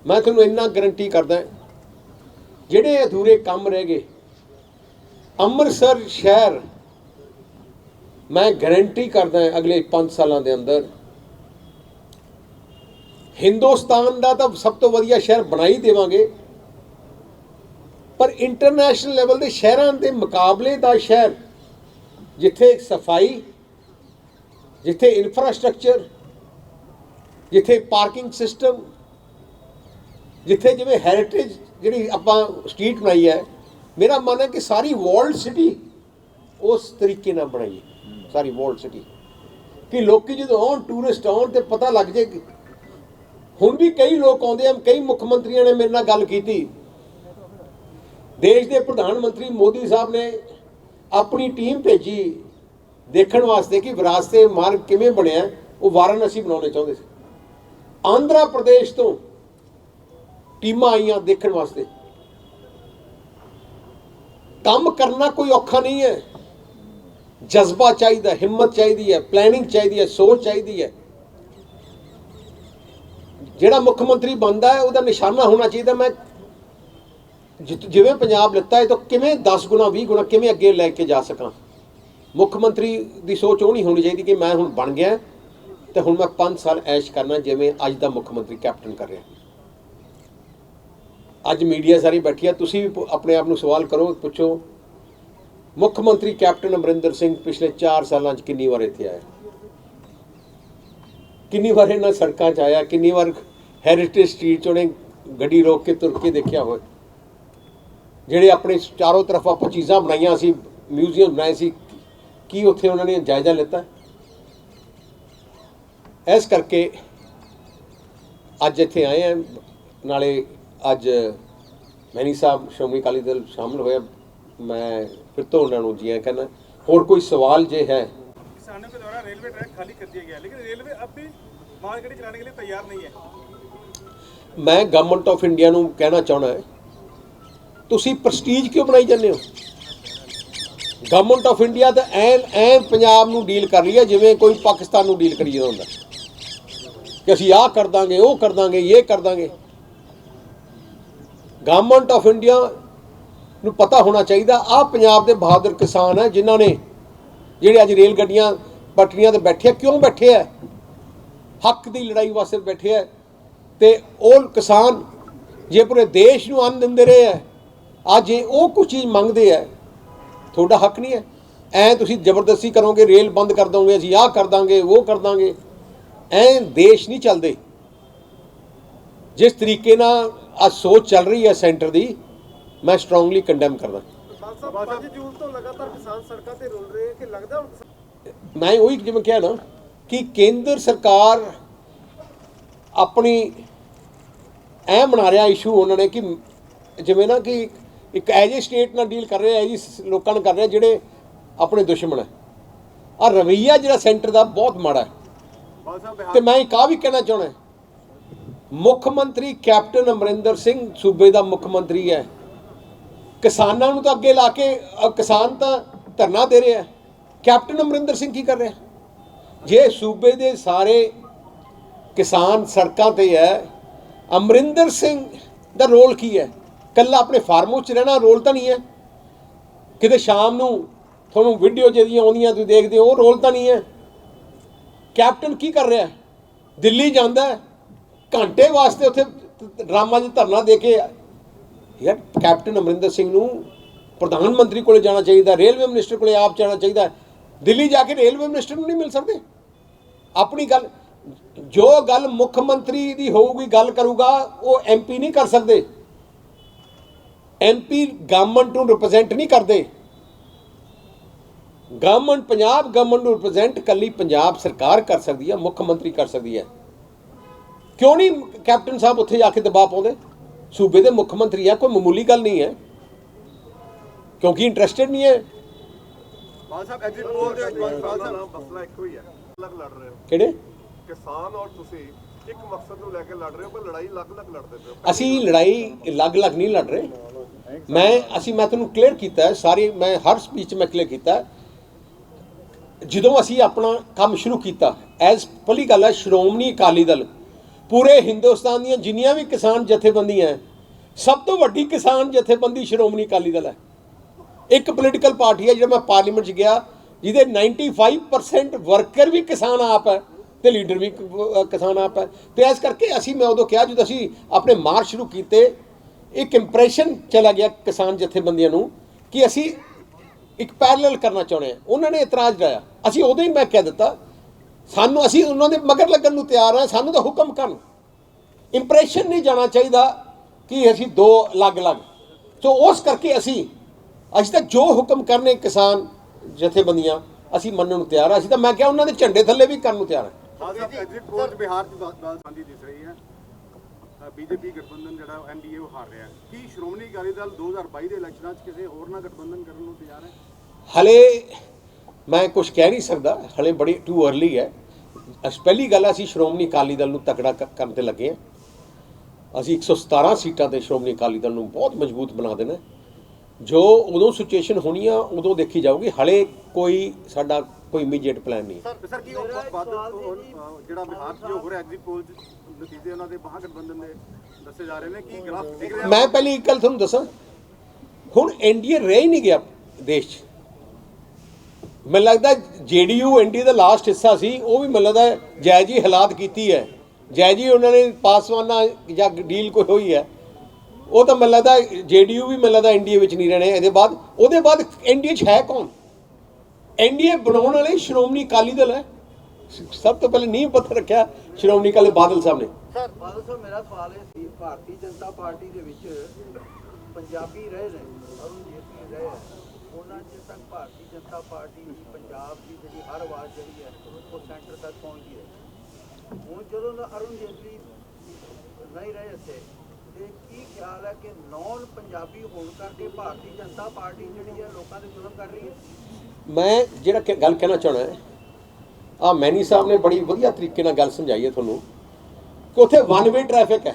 ਮੈਂ ਤੁਹਾਨੂੰ ਇੰਨਾ ਗਰੰਟੀ ਕਰਦਾ, ਜਿਹੜੇ ਅਧੂਰੇ ਕੰਮ ਰਹਿ ਗਏ ਅੰਮ੍ਰਿਤਸਰ ਸ਼ਹਿਰ, ਮੈਂ ਗਾਰੰਟੀ ਕਰਦਾ ਅਗਲੇ 5 ਸਾਲਾਂ ਦੇ ਅੰਦਰ ਹਿੰਦੁਸਤਾਨ ਦਾ ਤਾਂ ਸਭ ਤੋਂ ਵਧੀਆ ਸ਼ਹਿਰ ਬਣਾ ਹੀ ਦੇਵਾਂਗੇ, ਪਰ ਇੰਟਰਨੈਸ਼ਨਲ ਲੈਵਲ ਦੇ ਸ਼ਹਿਰਾਂ ਦੇ ਮੁਕਾਬਲੇ ਦਾ ਸ਼ਹਿਰ, ਜਿੱਥੇ ਸਫਾਈ, ਜਿੱਥੇ ਇਨਫਰਾਸਟ੍ਰਕਚਰ, ਜਿੱਥੇ ਪਾਰਕਿੰਗ ਸਿਸਟਮ, ਜਿੱਥੇ ਜਿਵੇਂ ਹੈਰੀਟੇਜ ਜਿਹੜੀ ਆਪਾਂ ਸਟਰੀਟ ਬਣਾਈ ਹੈ, ਮੇਰਾ ਮਨ ਹੈ ਕਿ ਸਾਰੀ ਵਰਲਡ ਸਿਟੀ ਉਸ ਤਰੀਕੇ ਨਾਲ ਬਣਾਈਏ, ਸਾਰੀ ਵਰਲਡ ਸਿਟੀ, ਕਿ ਲੋਕੀ ਜਦੋਂ ਆਉਣ, ਟੂਰਿਸਟ ਆਉਣ ਤੇ ਪਤਾ ਲੱਗ ਜੇ। ਹੁਣ ਵੀ ਕਈ ਲੋਕ ਆਉਂਦੇ ਆ, ਕਈ ਮੁੱਖ ਮੰਤਰੀਆਂ ਨੇ ਮੇਰੇ ਨਾਲ ਗੱਲ ਕੀਤੀ। ਦੇਸ਼ ਦੇ ਪ੍ਰਧਾਨ ਮੰਤਰੀ ਮੋਦੀ ਸਾਹਿਬ ਨੇ ਆਪਣੀ ਟੀਮ ਭੇਜੀ ਦੇਖਣ ਵਾਸਤੇ ਕਿ ਵਿਰਾਸਤੇ ਮਾਰਗ ਕਿਵੇਂ ਬਣਿਆ, ਉਹ ਵਾਰਾਣਸੀ ਬਣਾਉਣੇ ਚਾਹੁੰਦੇ ਸੀ। ਆਂਧਰਾ ਪ੍ਰਦੇਸ਼ ਤੋਂ ਟੀਮਾਂ ਆਈਆਂ ਦੇਖਣ ਵਾਸਤੇ। ਕੰਮ ਕਰਨਾ ਕੋਈ ਔਖਾ ਨਹੀਂ ਹੈ, ਜਜ਼ਬਾ ਚਾਹੀਦਾ, ਹਿੰਮਤ ਚਾਹੀਦੀ ਹੈ, ਪਲੈਨਿੰਗ ਚਾਹੀਦੀ ਹੈ, ਸੋਚ ਚਾਹੀਦੀ ਹੈ। ਜਿਹੜਾ ਮੁੱਖ ਮੰਤਰੀ ਬਣਦਾ ਹੈ ਉਹਦਾ ਨਿਸ਼ਾਨਾ ਹੋਣਾ ਚਾਹੀਦਾ, ਮੈਂ ਜਿਵੇਂ ਪੰਜਾਬ ਲਿੱਤਾ ਹੈ ਤਾਂ ਕਿਵੇਂ 10 ਗੁਣਾ 20 ਗੁਣਾ ਕਿਵੇਂ ਅੱਗੇ ਲੈ ਕੇ ਜਾ ਸਕਾਂ। ਮੁੱਖ ਮੰਤਰੀ ਦੀ ਸੋਚ ਉਹ ਨਹੀਂ ਹੋਣੀ ਚਾਹੀਦੀ ਕਿ ਮੈਂ ਹੁਣ ਬਣ ਗਿਆ ਤੇ ਹੁਣ ਮੈਂ 5 ਸਾਲ ਐਸ਼ ਕਰਨਾ, ਜਿਵੇਂ ਅੱਜ ਦਾ ਮੁੱਖ ਮੰਤਰੀ ਕੈਪਟਨ ਕਰ ਰਿਹਾ। ਅੱਜ ਮੀਡੀਆ ਸਾਰੀ ਬੈਠੀ ਆ, ਤੁਸੀਂ ਵੀ ਆਪਣੇ ਆਪ ਨੂੰ ਸਵਾਲ ਕਰੋ, ਪੁੱਛੋ, ਮੁੱਖ ਮੰਤਰੀ ਕੈਪਟਨ ਅਮਰਿੰਦਰ ਸਿੰਘ ਪਿਛਲੇ 4 ਸਾਲਾਂ 'ਚ ਕਿੰਨੀ ਵਾਰ ਇੱਥੇ ਆਇਆ, ਕਿੰਨੀ ਵਾਰ ਇਹਨਾਂ ਸੜਕਾਂ 'ਚ ਆਇਆ, ਕਿੰਨੀ ਵਾਰ ਹੈਰੀਟੇਜ ਸਟਰੀਟ 'ਚ ਉਹਨੇ ਗੱਡੀ ਰੋਕ ਕੇ ਤੁਰ ਕੇ ਦੇਖਿਆ ਹੋਵੇ। ਜਿਹੜੇ ਆਪਣੇ ਚਾਰੋਂ ਤਰਫ ਆਪਾਂ ਚੀਜ਼ਾਂ ਬਣਾਈਆਂ ਸੀ, ਮਿਊਜ਼ੀਅਮ ਬਣਾਏ ਸੀ, ਕੀ ਉੱਥੇ ਉਹਨਾਂ ਨੇ ਜਾਇਜ਼ਾ ਲਿੱਤਾ? ਇਸ ਕਰਕੇ ਅੱਜ ਇੱਥੇ ਆਏ ਆ। ਨਾਲੇ ਅੱਜ ਮੈਨੀ ਸਾਹਿਬ ਸ਼੍ਰੋਮਣੀ ਅਕਾਲੀ ਦਲ ਸ਼ਾਮਿਲ ਹੋਇਆ, ਮੈਂ फिर तो उन्होंने जी कहना। और कोई सवाल जो है, किसानों के द्वारा रेलवे ट्रैक खाली कर दिया गया, लेकिन रेलवे अब भी मालगाड़ी चलाने के लिए तैयार नहीं है। मैं गवर्नमेंट ऑफ इंडिया ਨੂੰ कहना चाहना है, ਤੁਸੀਂ ਪ੍ਰਸਟੀਜ ਕਿਉਂ ਬਣਾਈ ਜਾਂਦੇ ਹੋ? ਗਵਰਨਮੈਂਟ ਆਫ ਇੰਡੀਆ ਤਾਂ ਐ ਪੰਜਾਬ ਨੂੰ ਡੀਲ ਕਰ ਰਹੀ ਹੈ ਜਿਵੇਂ ਕੋਈ ਪਾਕਿਸਤਾਨ ਨੂੰ ਡੀਲ ਕਰੀ ਜਾਂਦਾ ਹੁੰਦਾ, ਕਿ ਅਸੀਂ ਆਹ ਕਰ ਦਾਂਗੇ, ਉਹ ਕਰ ਦਾਂਗੇ, ਇਹ ਕਰ ਦਾਂਗੇ। ਗਵਰਨਮੈਂਟ ਆਫ ਇੰਡੀਆ ਨੂੰ ਪਤਾ ਹੋਣਾ ਚਾਹੀਦਾ, ਆਹ ਪੰਜਾਬ ਦੇ ਬਹਾਦਰ ਕਿਸਾਨ ਹੈ ਜਿਨ੍ਹਾਂ ਨੇ, ਜਿਹੜੇ ਅੱਜ ਰੇਲ ਗੱਡੀਆਂ ਪਟੜੀਆਂ ਤੇ ਬੈਠੇ, ਕਿਉਂ ਬੈਠੇ ਹੈ? ਹੱਕ ਦੀ ਲੜਾਈ ਵਾਸਤੇ ਬੈਠੇ ਹੈ। ਤੇ ਉਹ ਕਿਸਾਨ ਜੇ ਪੂਰੇ ਦੇਸ਼ ਨੂੰ ਅੰਨ ਦਿੰਦੇ ਰਹੇ ਹੈ, ਅੱਜ ਜੇ ਉਹ ਕੁਝ ਚੀਜ਼ ਮੰਗਦੇ ਹੈ, ਤੁਹਾਡਾ ਹੱਕ ਨਹੀਂ ਹੈ। ਐਂ ਤੁਸੀਂ ਜ਼ਬਰਦਸਤੀ ਕਰੋਗੇ, ਰੇਲ ਬੰਦ ਕਰ ਦੋਗੇ, ਅਸੀਂ ਆਹ ਕਰ ਦਾਂਗੇ, ਉਹ ਕਰ ਦਾਂਗੇ, ਐਂ ਦੇਸ਼ ਨਹੀਂ ਚੱਲਦੇ। ਜਿਸ ਤਰੀਕੇ ਨਾਲ ਅੱਜ ਸੋਚ ਚੱਲ ਰਹੀ ਹੈ ਸੈਂਟਰ ਦੀ, मैं स्ट्रांगली कंडेम करदा। 5 ਜੂਨ ਤੋਂ ਲਗਾਤਾਰ ਕਿਸਾਨ ਸੜਕਾਂ ਤੇ ਰੁਲ ਰਹੇ ਕਿ ਲੱਗਦਾ मैं वही जिवें कहा ना कि केंद्र सरकार अपनी ऐ बना रहा इशू उन्होंने कि जिवें ना कि एक एज ए स्टेट नाल डील कर रहे हैं, जी लोगों नाल कर रहे जिहड़े अपने दुश्मन है। आ रवैया जिहड़ा सेंटर का बहुत माड़ा है। तो मैं एक भी कहना चाहना, मुख मंत्री कैप्टन अमरिंदर सिंह सूबे का मुख मंत्री है, किसानों को तो अगे ला के किसान तो धरना दे रहे हैं, कैप्टन अमरिंदर सिंह की कर रहे हैं? जे सूबे के सारे किसान सड़कों पर है, अमरिंदर सिंह का रोल की है? कल्ला अपने फार्म हाउस रहना रोल तो नहीं है? किते शाम को थोड़ा वीडियो जदियाँ आउंदियां तुसीं देखदे हो, वो रोल तो नहीं है? कैप्टन की कर रहा है? दिल्ली जाता है घंटे वास्ते, उत्थे ड्रामा च धरना दे के। यार कैप्टन अमरिंदर सिंह नूं प्रधानमंत्री को जाना चाहिए, रेलवे मिनिस्टर को आप जाना चाहिए। दिल्ली जाके रेलवे मिनिस्टर नहीं मिल सकते? अपनी गल, जो गल मुख्यमंत्री की होगी गल करूगा, वो MP नहीं कर सकते। MP गवर्नमेंट को रिप्रजेंट नहीं करते। गवर्नमेंट पंजाब गवर्नमेंट को रिप्रजेंट कली पंजाब सरकार कर सकती है, मुख्यमंत्री कर सकती है। ਕਿਉਂ ਨਹੀਂ ਕੈਪਟਨ ਸਾਹਿਬ ਉੱਥੇ ਜਾ ਕੇ ਦਬਾਅ ਪਾਉਂਦੇ? ਸੂਬੇ ਦੇ ਮੁੱਖ ਮੰਤਰੀ ਆ, ਕੋਈ ਮਾਮੂਲੀ ਗੱਲ ਨਹੀਂ ਹੈ, ਕਿਉਂਕਿ ਇੰਟਰਸਟਿਡ ਨਹੀਂ ਹੈ। ਬਾਲ ਸਾਹਿਬ ਐਗਜ਼ਿਟ ਪੋਲ ਦੇ ਬਾਲ ਸਾਹਿਬ ਮਸਲਾ ਇੱਕੋ ਹੀ ਹੈ, ਅਲੱਗ ਲੜ ਰਹੇ ਹੋ ਕਿਹੜੇ ਕਿਸਾਨ ਔਰ ਤੁਸੀਂ ਇੱਕ ਮਕਸਦ ਨੂੰ ਲੈ ਕੇ ਲੜ ਰਹੇ ਹੋ, ਪਰ ਲੜਾਈ ਅਲੱਗ-ਅਲੱਗ ਲੜਦੇ ਪਏ ਹੋ। ਅਸੀਂ ਲੜਾਈ ਅਲੱਗ-ਅਲੱਗ ਨਹੀਂ ਲੜ ਰਹੇ। ਮੈਂ ਤੁਹਾਨੂੰ ਕਲੀਅਰ ਕੀਤਾ ਹੈ, ਸਾਰੀ ਮੈਂ ਹਰ ਸਪੀਚ ਮੈਂ ਕਲੀਅਰ ਕੀਤਾ ਹੈ। ਜਦੋਂ ਅਸੀਂ ਆਪਣਾ ਕੰਮ ਸ਼ੁਰੂ ਕੀਤਾ ਐਜ਼ ਪਹਿਲੀ ਗੱਲ ਹੈ, ਸ਼੍ਰੋਮਣੀ ਅਕਾਲੀ ਦਲ ਪੂਰੇ ਹਿੰਦੁਸਤਾਨ ਦੀਆਂ ਜਿੰਨੀਆਂ ਵੀ ਕਿਸਾਨ ਜਥੇਬੰਦੀਆਂ ਸਭ ਤੋਂ ਵੱਡੀ ਕਿਸਾਨ ਜਥੇਬੰਦੀ ਸ਼੍ਰੋਮਣੀ ਅਕਾਲੀ ਦਲ ਹੈ। ਇੱਕ ਪੋਲੀਟੀਕਲ ਪਾਰਟੀ ਹੈ ਜਿਹੜਾ ਮੈਂ ਪਾਰਲੀਮੈਂਟ 'ਚ ਗਿਆ ਜਿਹਦੇ 95% ਵਰਕਰ ਵੀ ਕਿਸਾਨ ਆਪ ਹੈ ਤੇ ਲੀਡਰ ਵੀ ਕਿਸਾਨ ਆਪ ਹੈ। ਤੇ ਇਸ ਕਰਕੇ ਮੈਂ ਉਦੋਂ ਕਿਹਾ ਜਦੋਂ ਅਸੀਂ ਆਪਣੇ ਮਾਰਚ ਸ਼ੁਰੂ ਕੀਤੇ, ਇੱਕ ਇੰਪ੍ਰੈਸ਼ਨ ਚਲਾ ਗਿਆ ਕਿਸਾਨ ਜਥੇਬੰਦੀਆਂ ਨੂੰ ਕਿ ਅਸੀਂ ਇੱਕ ਪੈਰਲਲ ਕਰਨਾ ਚਾਹੁੰਦੇ ਹਾਂ। ਉਹਨਾਂ ਨੇ ਇਤਰਾਜ਼ ਲਾਇਆ। ਅਸੀਂ ਉਦੋਂ ਹੀ ਮੈਂ ਕਹਿ ਦਿੱਤਾ ਸਾਨੂੰ ਅਸੀਂ ਉਹਨਾਂ ਦੇ ਮਗਰ ਲੱਗਣ ਨੂੰ ਤਿਆਰ ਹਾਂ, ਸਾਨੂੰ ਤਾਂ ਹੁਕਮ ਕਰਨ, ਇੰਪ੍ਰੈਸ਼ਨ ਨਹੀਂ ਜਾਣਾ ਚਾਹੀਦਾ ਕਿ ਅਸੀਂ ਦੋ ਅਲੱਗ-ਅਲੱਗ। ਸੋ ਉਸ ਕਰਕੇ ਅਸੀਂ ਤਾਂ ਜੋ ਹੁਕਮ ਕਰਨੇ ਕਿਸਾਨ ਜਥੇਬੰਦੀਆਂ ਅਸੀਂ ਮੰਨਣ ਨੂੰ ਤਿਆਰ ਹਾਂ। ਅਸੀਂ ਤਾਂ ਮੈਂ ਕਿਹਾ ਉਹਨਾਂ ਦੇ ਝੰਡੇ ਥੱਲੇ ਵੀ ਕਰਨ ਨੂੰ ਤਿਆਰ ਹਾਂ। ਐਗਜ਼ਿਟ ਪੋਲ ਬਿਹਾਰ ਚ ਬਾਲਸਾਨੀ ਦਿਸ ਰਹੀ ਹੈ, ਬੀਜੇਪੀ ਗਠਬੰਧਨ ਜਿਹੜਾ ਐਨਡੀਏ ਉਹ ਹਾਰ ਰਿਹਾ ਹੈ। ਕੀ ਸ਼੍ਰੋਮਣੀ ਅਕਾਲੀ ਦਲ 2022 ਦੇ ਇਲੈਕਸ਼ਨਾਂ 'ਚ ਕਿਸੇ ਹੋਰ ਨਾਲ ਗਠਬੰਧਨ ਕਰਨ ਨੂੰ ਤਿਆਰ ਹੈ? ਹਲੇ ਮੈਂ ਕੁਝ ਕਹਿ ਨਹੀਂ ਸਕਦਾ, ਹਲੇ ਬੜੀ ਟੂ ਅਰਲੀ ਹੈ। ਪਹਿਲੀ ਗੱਲ ਅਸੀਂ ਸ਼੍ਰੋਮਣੀ ਅਕਾਲੀ ਦਲ ਨੂੰ ਤਕੜਾ ਕਰਨ ਤੇ ਲੱਗੇ ਹਾਂ। ਅਸੀਂ 117 ਸੀਟਾਂ ਤੇ ਸ਼੍ਰੋਮਣੀ ਅਕਾਲੀ ਦਲ ਨੂੰ ਬਹੁਤ ਮਜ਼ਬੂਤ ਬਣਾ ਦੇਣਾ। ਜੋ ਉਦੋਂ ਸਿਚੁਏਸ਼ਨ ਹੋਣੀ ਆ ਉਦੋਂ ਦੇਖੀ ਜਾਊਗੀ। ਹਲੇ ਸਾਡਾ ਕੋਈ ਇਮੀਡੀਏਟ ਪਲਾਨ ਨਹੀਂ। ਸਰ ਕੀ ਜਿਹੜਾ ਬਿਹਾਰ 'ਚ ਜੋ ਹੋ ਰਿਹਾ ਐਗਜ਼ਿਟ ਪੋਲ 'ਚ ਨਤੀਜੇ ਉਹਨਾਂ ਦੇ ਮਹਾਗਠਬੰਧਨ ਦੇ ਦੱਸੇ ਜਾ ਰਹੇ ਨੇ, ਕੀ ਗ੍ਰਾਫ ਦਿਖ ਰਿਹਾ? ਮੈਂ ਪਹਿਲੀ ਇੱਕ ਗੱਲ ਤੁਹਾਨੂੰ ਦੱਸਾਂ, ਹੁਣ ਐਨਡੀਏ ਰਹਿ ਹੀ ਨਹੀਂ ਗਿਆ ਦੇਸ਼ 'ਚ। ਮੈਨੂੰ ਲੱਗਦਾ ਜੇਡੀਯੂ ਐਨਡੀਏ ਦਾ ਲਾਸਟ ਹਿੱਸਾ ਸੀ, ਉਹ ਵੀ ਮੈਨੂੰ ਲੱਗਦਾ ਜਾਇਜ਼ ਹਾਲਾਤ ਕੀਤੀ ਹੈ, ਜਾਇਜ਼ ਉਹਨਾਂ ਨੇ ਪਾਸਵਾਨਾ ਜਾਂ ਡੀਲ ਕੋਈ ਹੋਈ ਹੈ। ਉਹ ਤਾਂ ਮੈਨੂੰ ਲੱਗਦਾ ਜੇਡੀਯੂ ਵੀ ਮੈਨੂੰ ਲੱਗਦਾ ਐਨਡੀਏ ਵਿੱਚ ਨਹੀਂ ਰਹਿਣੇ ਉਹਦੇ ਬਾਅਦ ਐਨਡੀਏ 'ਚ ਹੈ ਕੌਣ? ਐਨਡੀਏ ਬਣਾਉਣ ਵਾਲੇ ਸ਼੍ਰੋਮਣੀ ਅਕਾਲੀ ਦਲ ਹੈ। ਸਭ ਤੋਂ ਪਹਿਲੇ ਨੀਂਹ ਪੱਥਰ ਰੱਖਿਆ ਸ਼੍ਰੋਮਣੀ ਅਕਾਲੀ ਬਾਦਲ ਸਾਹਿਬ ਨੇ। ਸਰ ਬਾਦਲ ਸਾਹਿਬ, ਮੇਰਾ ਸਵਾਲ ਇਹ ਸੀ, ਭਾਰਤੀ ਜਨਤਾ ਪਾਰਟੀ ਦੇ ਵਿੱਚ ਪੰਜਾਬੀ ਰਹੇ ਨੇ, ਅਰੁਣ ਜੇਤਲੀ ਰਹੇ, ਉਹਨਾਂ ਚਿਰ ਤੱਕ ਭਾਰਤੀ ਜਨਤਾ ਪਾਰਟੀ ਦੀ ਪੰਜਾਬ ਦੀ ਜਿਹੜੀ ਹਰ ਆਵਾਜ਼ ਜਿਹੜੀ ਹੈ ਉਹ ਸੈਂਟਰ ਤੱਕ ਪਹੁੰਚਦੀ ਹੈ। ਹੁਣ ਜਦੋਂ ਦਾ ਅਰੁਣ ਜੇਤਲੀ ਨਹੀਂ ਰਹੇ ਇੱਥੇ, ਤੇ ਕੀ ਖਿਆਲ ਹੈ ਕਿ ਨੌਨ ਪੰਜਾਬੀ ਹੋਣ ਕਰਕੇ ਭਾਰਤੀ ਜਨਤਾ ਪਾਰਟੀ ਜਿਹੜੀ ਹੈ ਲੋਕਾਂ ਦੇ ਜ਼ੁਲਮ ਕਰ ਰਹੀ ਹੈ? ਮੈਂ ਜਿਹੜਾ ਗੱਲ ਕਹਿਣਾ ਚਾਹੁੰਦਾ ਹੈ, ਮੈਨੀ ਸਾਹਿਬ ਨੇ ਬੜੀ ਵਧੀਆ ਤਰੀਕੇ ਨਾਲ ਗੱਲ ਸਮਝਾਈ ਹੈ ਤੁਹਾਨੂੰ ਕਿ ਉੱਥੇ ਵਨ ਵੇ ਟ੍ਰੈਫਿਕ ਹੈ।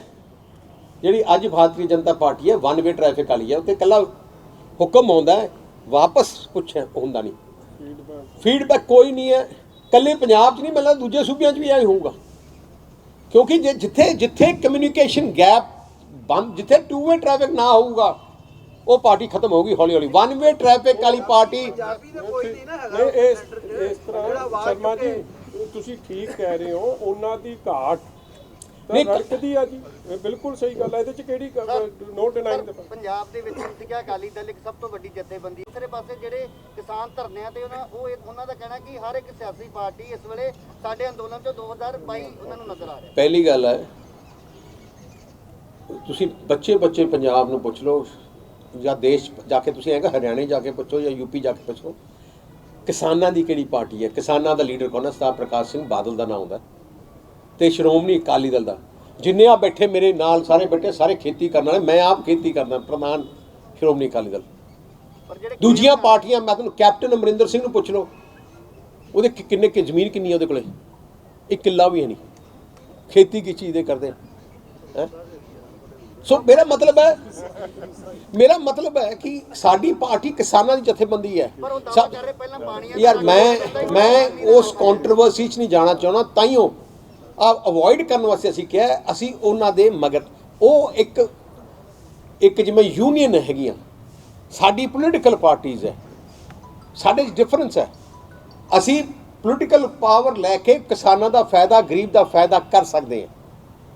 ਜਿਹੜੀ ਅੱਜ ਭਾਰਤੀ ਜਨਤਾ ਪਾਰਟੀ ਹੈ ਵਨ ਵੇ ਟ੍ਰੈਫਿਕ ਵਾਲੀ ਹੈ। ਉੱਥੇ ਇਕੱਲਾ ਹੁਕਮ ਆਉਂਦਾ ਹੈ, ਵਾਪਸ ਕੁਛ ਹੁੰਦਾ ਨਹੀਂ, ਫੀਡਬੈਕ ਕੋਈ ਨਹੀਂ ਹੈ। ਇਕੱਲੇ ਪੰਜਾਬ 'ਚ ਨਹੀਂ, ਮਤਲਬ ਦੂਜੇ ਸੂਬਿਆਂ 'ਚ ਵੀ ਐਂ ਹੋਊਗਾ, ਕਿਉਂਕਿ ਜਿੱਥੇ ਕਮਿਊਨੀਕੇਸ਼ਨ ਗੈਪ ਬੰਦ, ਜਿੱਥੇ ਟੂ ਵੇ ਟ੍ਰੈਫਿਕ ਨਾ ਹੋਊਗਾ ਉਹ ਪਾਰਟੀ ਖਤਮ ਹੋਊਗੀ ਹੌਲੀ ਹੌਲੀ। ਵਨ ਵੇ ਟ੍ਰੈਫਿਕ ਵਾਲੀ ਪਾਰਟੀ ਪੰਜਾਬੀ ਦਾ ਕੋਈ ਨਹੀਂ ਨਾ ਹੈਗਾ ਇਸ ਤਰ੍ਹਾਂ ਸ਼ਰਮਾ ਜੀ ਤੁਸੀਂ ਠੀਕ ਕਹਿ ਰਹੇ ਹੋ, ਉਹਨਾਂ ਦੀ ਘਾਟ ਨਹੀਂ, ਰੜਕਦੀ ਆ ਜੀ, ਬਿਲਕੁਲ ਸਹੀ ਗੱਲ ਹੈ। ਇਹਦੇ 'ਚ ਕਿਹੜੀ ਨੋ ਡਿਨਾਈਂਗ। ਪੰਜਾਬ ਦੇ ਵਿੱਚ ਸਿੱਖਿਆ ਅਕਾਲੀ ਦਲ ਇੱਕ ਸਭ ਤੋਂ ਵੱਡੀ ਜਥੇਬੰਦੀ। ਦੂਸਰੇ ਪਾਸੇ ਜਿਹੜੇ ਕਿਸਾਨ ਧਰਨਿਆਂ ਤੇ ਉਹਨਾਂ ਦਾ ਕਹਿਣਾ ਕਿ ਹਰ ਇੱਕ ਸਿਆਸੀ ਪਾਰਟੀ ਇਸ ਵੇਲੇ ਸਾਡੇ ਅੰਦੋਲਨ 'ਚੋਂ 2022 ਉਹਨਾਂ ਨੂੰ ਨਜ਼ਰ ਆ ਰਿਹਾ। ਪਹਿਲੀ ਗੱਲ ਹੈ, ਤੁਸੀਂ ਬੱਚੇ ਪੰਜਾਬ ਨੂੰ ਪੁੱਛ ਲਓ ਜਾਂ ਦੇਸ਼ ਜਾ ਕੇ ਤੁਸੀਂ ਹੈਗਾ ਹਰਿਆਣੇ ਜਾ ਕੇ ਪੁੱਛੋ ਜਾਂ ਯੂਪੀ ਜਾ ਕੇ ਪੁੱਛੋ, ਕਿਸਾਨਾਂ ਦੀ ਕਿਹੜੀ ਪਾਰਟੀ ਹੈ? ਕਿਸਾਨਾਂ ਦਾ ਲੀਡਰ ਕੌਣ ਹੈ? ਸਰਦਾਰ ਪ੍ਰਕਾਸ਼ ਸਿੰਘ ਬਾਦਲ ਦਾ ਨਾਮ ਆਉਂਦਾ ਤੇ ਸ਼੍ਰੋਮਣੀ ਅਕਾਲੀ ਦਲ ਦਾ। ਜਿੰਨੇ ਆ ਬੈਠੇ ਮੇਰੇ ਨਾਲ ਸਾਰੇ ਬੈਠੇ ਸਾਰੇ ਖੇਤੀ ਕਰਨ ਵਾਲੇ, ਮੈਂ ਆਪ ਖੇਤੀ ਕਰਦਾ, ਪ੍ਰਧਾਨ ਸ਼੍ਰੋਮਣੀ ਅਕਾਲੀ ਦਲ। ਦੂਜੀਆਂ ਪਾਰਟੀਆਂ ਮੈਂ ਤੁਹਾਨੂੰ ਕੈਪਟਨ ਅਮਰਿੰਦਰ ਸਿੰਘ ਨੂੰ ਪੁੱਛ ਲਓ, ਉਹਦੇ ਕਿੰਨੇ ਜ਼ਮੀਨ ਕਿੰਨੀ ਹੈ ਉਹਦੇ ਕੋਲੇ? ਇੱਕ ਕਿੱਲਾ ਵੀ ਹੈ ਨਹੀਂ। ਖੇਤੀ ਕਿਸ ਚੀਜ਼ ਦੇ ਕਰਦੇ ਹੈ? ਸੋ ਮੇਰਾ ਮਤਲਬ ਹੈ ਕਿ ਸਾਡੀ ਪਾਰਟੀ ਕਿਸਾਨਾਂ ਦੀ ਜਥੇਬੰਦੀ ਹੈ। ਯਾਰ ਮੈਂ ਉਸ ਕੰਟਰੋਵਰਸੀ 'ਚ ਨਹੀਂ ਜਾਣਾ ਚਾਹੁੰਦਾ, ਤਾਈਓ ਅਵੋਇਡ ਕਰਨ ਵਾਸਤੇ ਅਸੀਂ ਕਿਹਾ ਅਸੀਂ ਉਹਨਾਂ ਦੇ ਮਗਰ। ਉਹ ਇੱਕ ਜਿਵੇਂ ਯੂਨੀਅਨ ਹੈਗੀਆਂ, ਸਾਡੀ ਪੋਲੀਟੀਕਲ ਪਾਰਟੀਜ਼ ਹੈ, ਸਾਡੇ 'ਚ ਡਿਫਰੈਂਸ ਹੈ। ਅਸੀਂ ਪੋਲੀਟੀਕਲ ਪਾਵਰ ਲੈ ਕੇ ਕਿਸਾਨਾਂ ਦਾ ਫਾਇਦਾ, ਗਰੀਬ ਦਾ ਫਾਇਦਾ ਕਰ ਸਕਦੇ ਹਾਂ।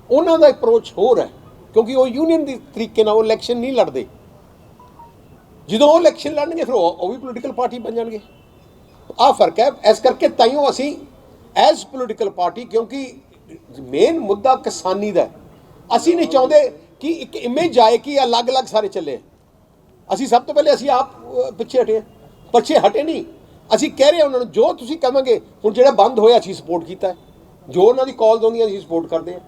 ਉਹਨਾਂ ਦਾ ਅਪਰੋਚ ਹੋਰ ਹੈ, ਕਿਉਂਕਿ ਉਹ ਯੂਨੀਅਨ ਦੀ ਤਰੀਕੇ ਨਾਲ ਉਹ ਇਲੈਕਸ਼ਨ ਨਹੀਂ ਲੜਦੇ। ਜਦੋਂ ਉਹ ਇਲੈਕਸ਼ਨ ਲੜਨਗੇ ਫਿਰ ਉਹ ਵੀ ਪੋਲੀਟੀਕਲ ਪਾਰਟੀ ਬਣ ਜਾਣਗੇ। ਆਹ ਫਰਕ ਹੈ। ਇਸ ਕਰਕੇ ਤਾਈਓ ਅਸੀਂ ਐਜ਼ ਪੋਲੀਟੀਕਲ ਪਾਰਟੀ, ਕਿਉਂਕਿ ਮੇਨ ਮੁੱਦਾ ਕਿਸਾਨੀ ਦਾ, ਅਸੀਂ ਨਹੀਂ ਚਾਹੁੰਦੇ ਕਿ ਇੱਕ ਇਮੇਜ ਆਏ ਕਿ ਅਲੱਗ-ਅਲੱਗ ਸਾਰੇ ਚੱਲੇ। ਅਸੀਂ ਸਭ ਤੋਂ ਪਹਿਲੇ ਅਸੀਂ ਆਪ ਪਿੱਛੇ ਹਟੇ ਨਹੀਂ। ਅਸੀਂ ਕਹਿ ਰਹੇ ਉਹਨਾਂ ਨੂੰ ਜੋ ਤੁਸੀਂ ਕਹਾਂਗੇ। ਹੁਣ ਜਿਹੜਾ ਬੰਦ ਹੋਇਆ ਅਸੀਂ ਸਪੋਰਟ ਕੀਤਾ, ਜੋ ਉਹਨਾਂ ਦੀ ਕਾਲਸ ਆਉਂਦੀਆਂ ਅਸੀਂ ਸਪੋਰਟ ਕਰਦੇ ਹਾਂ।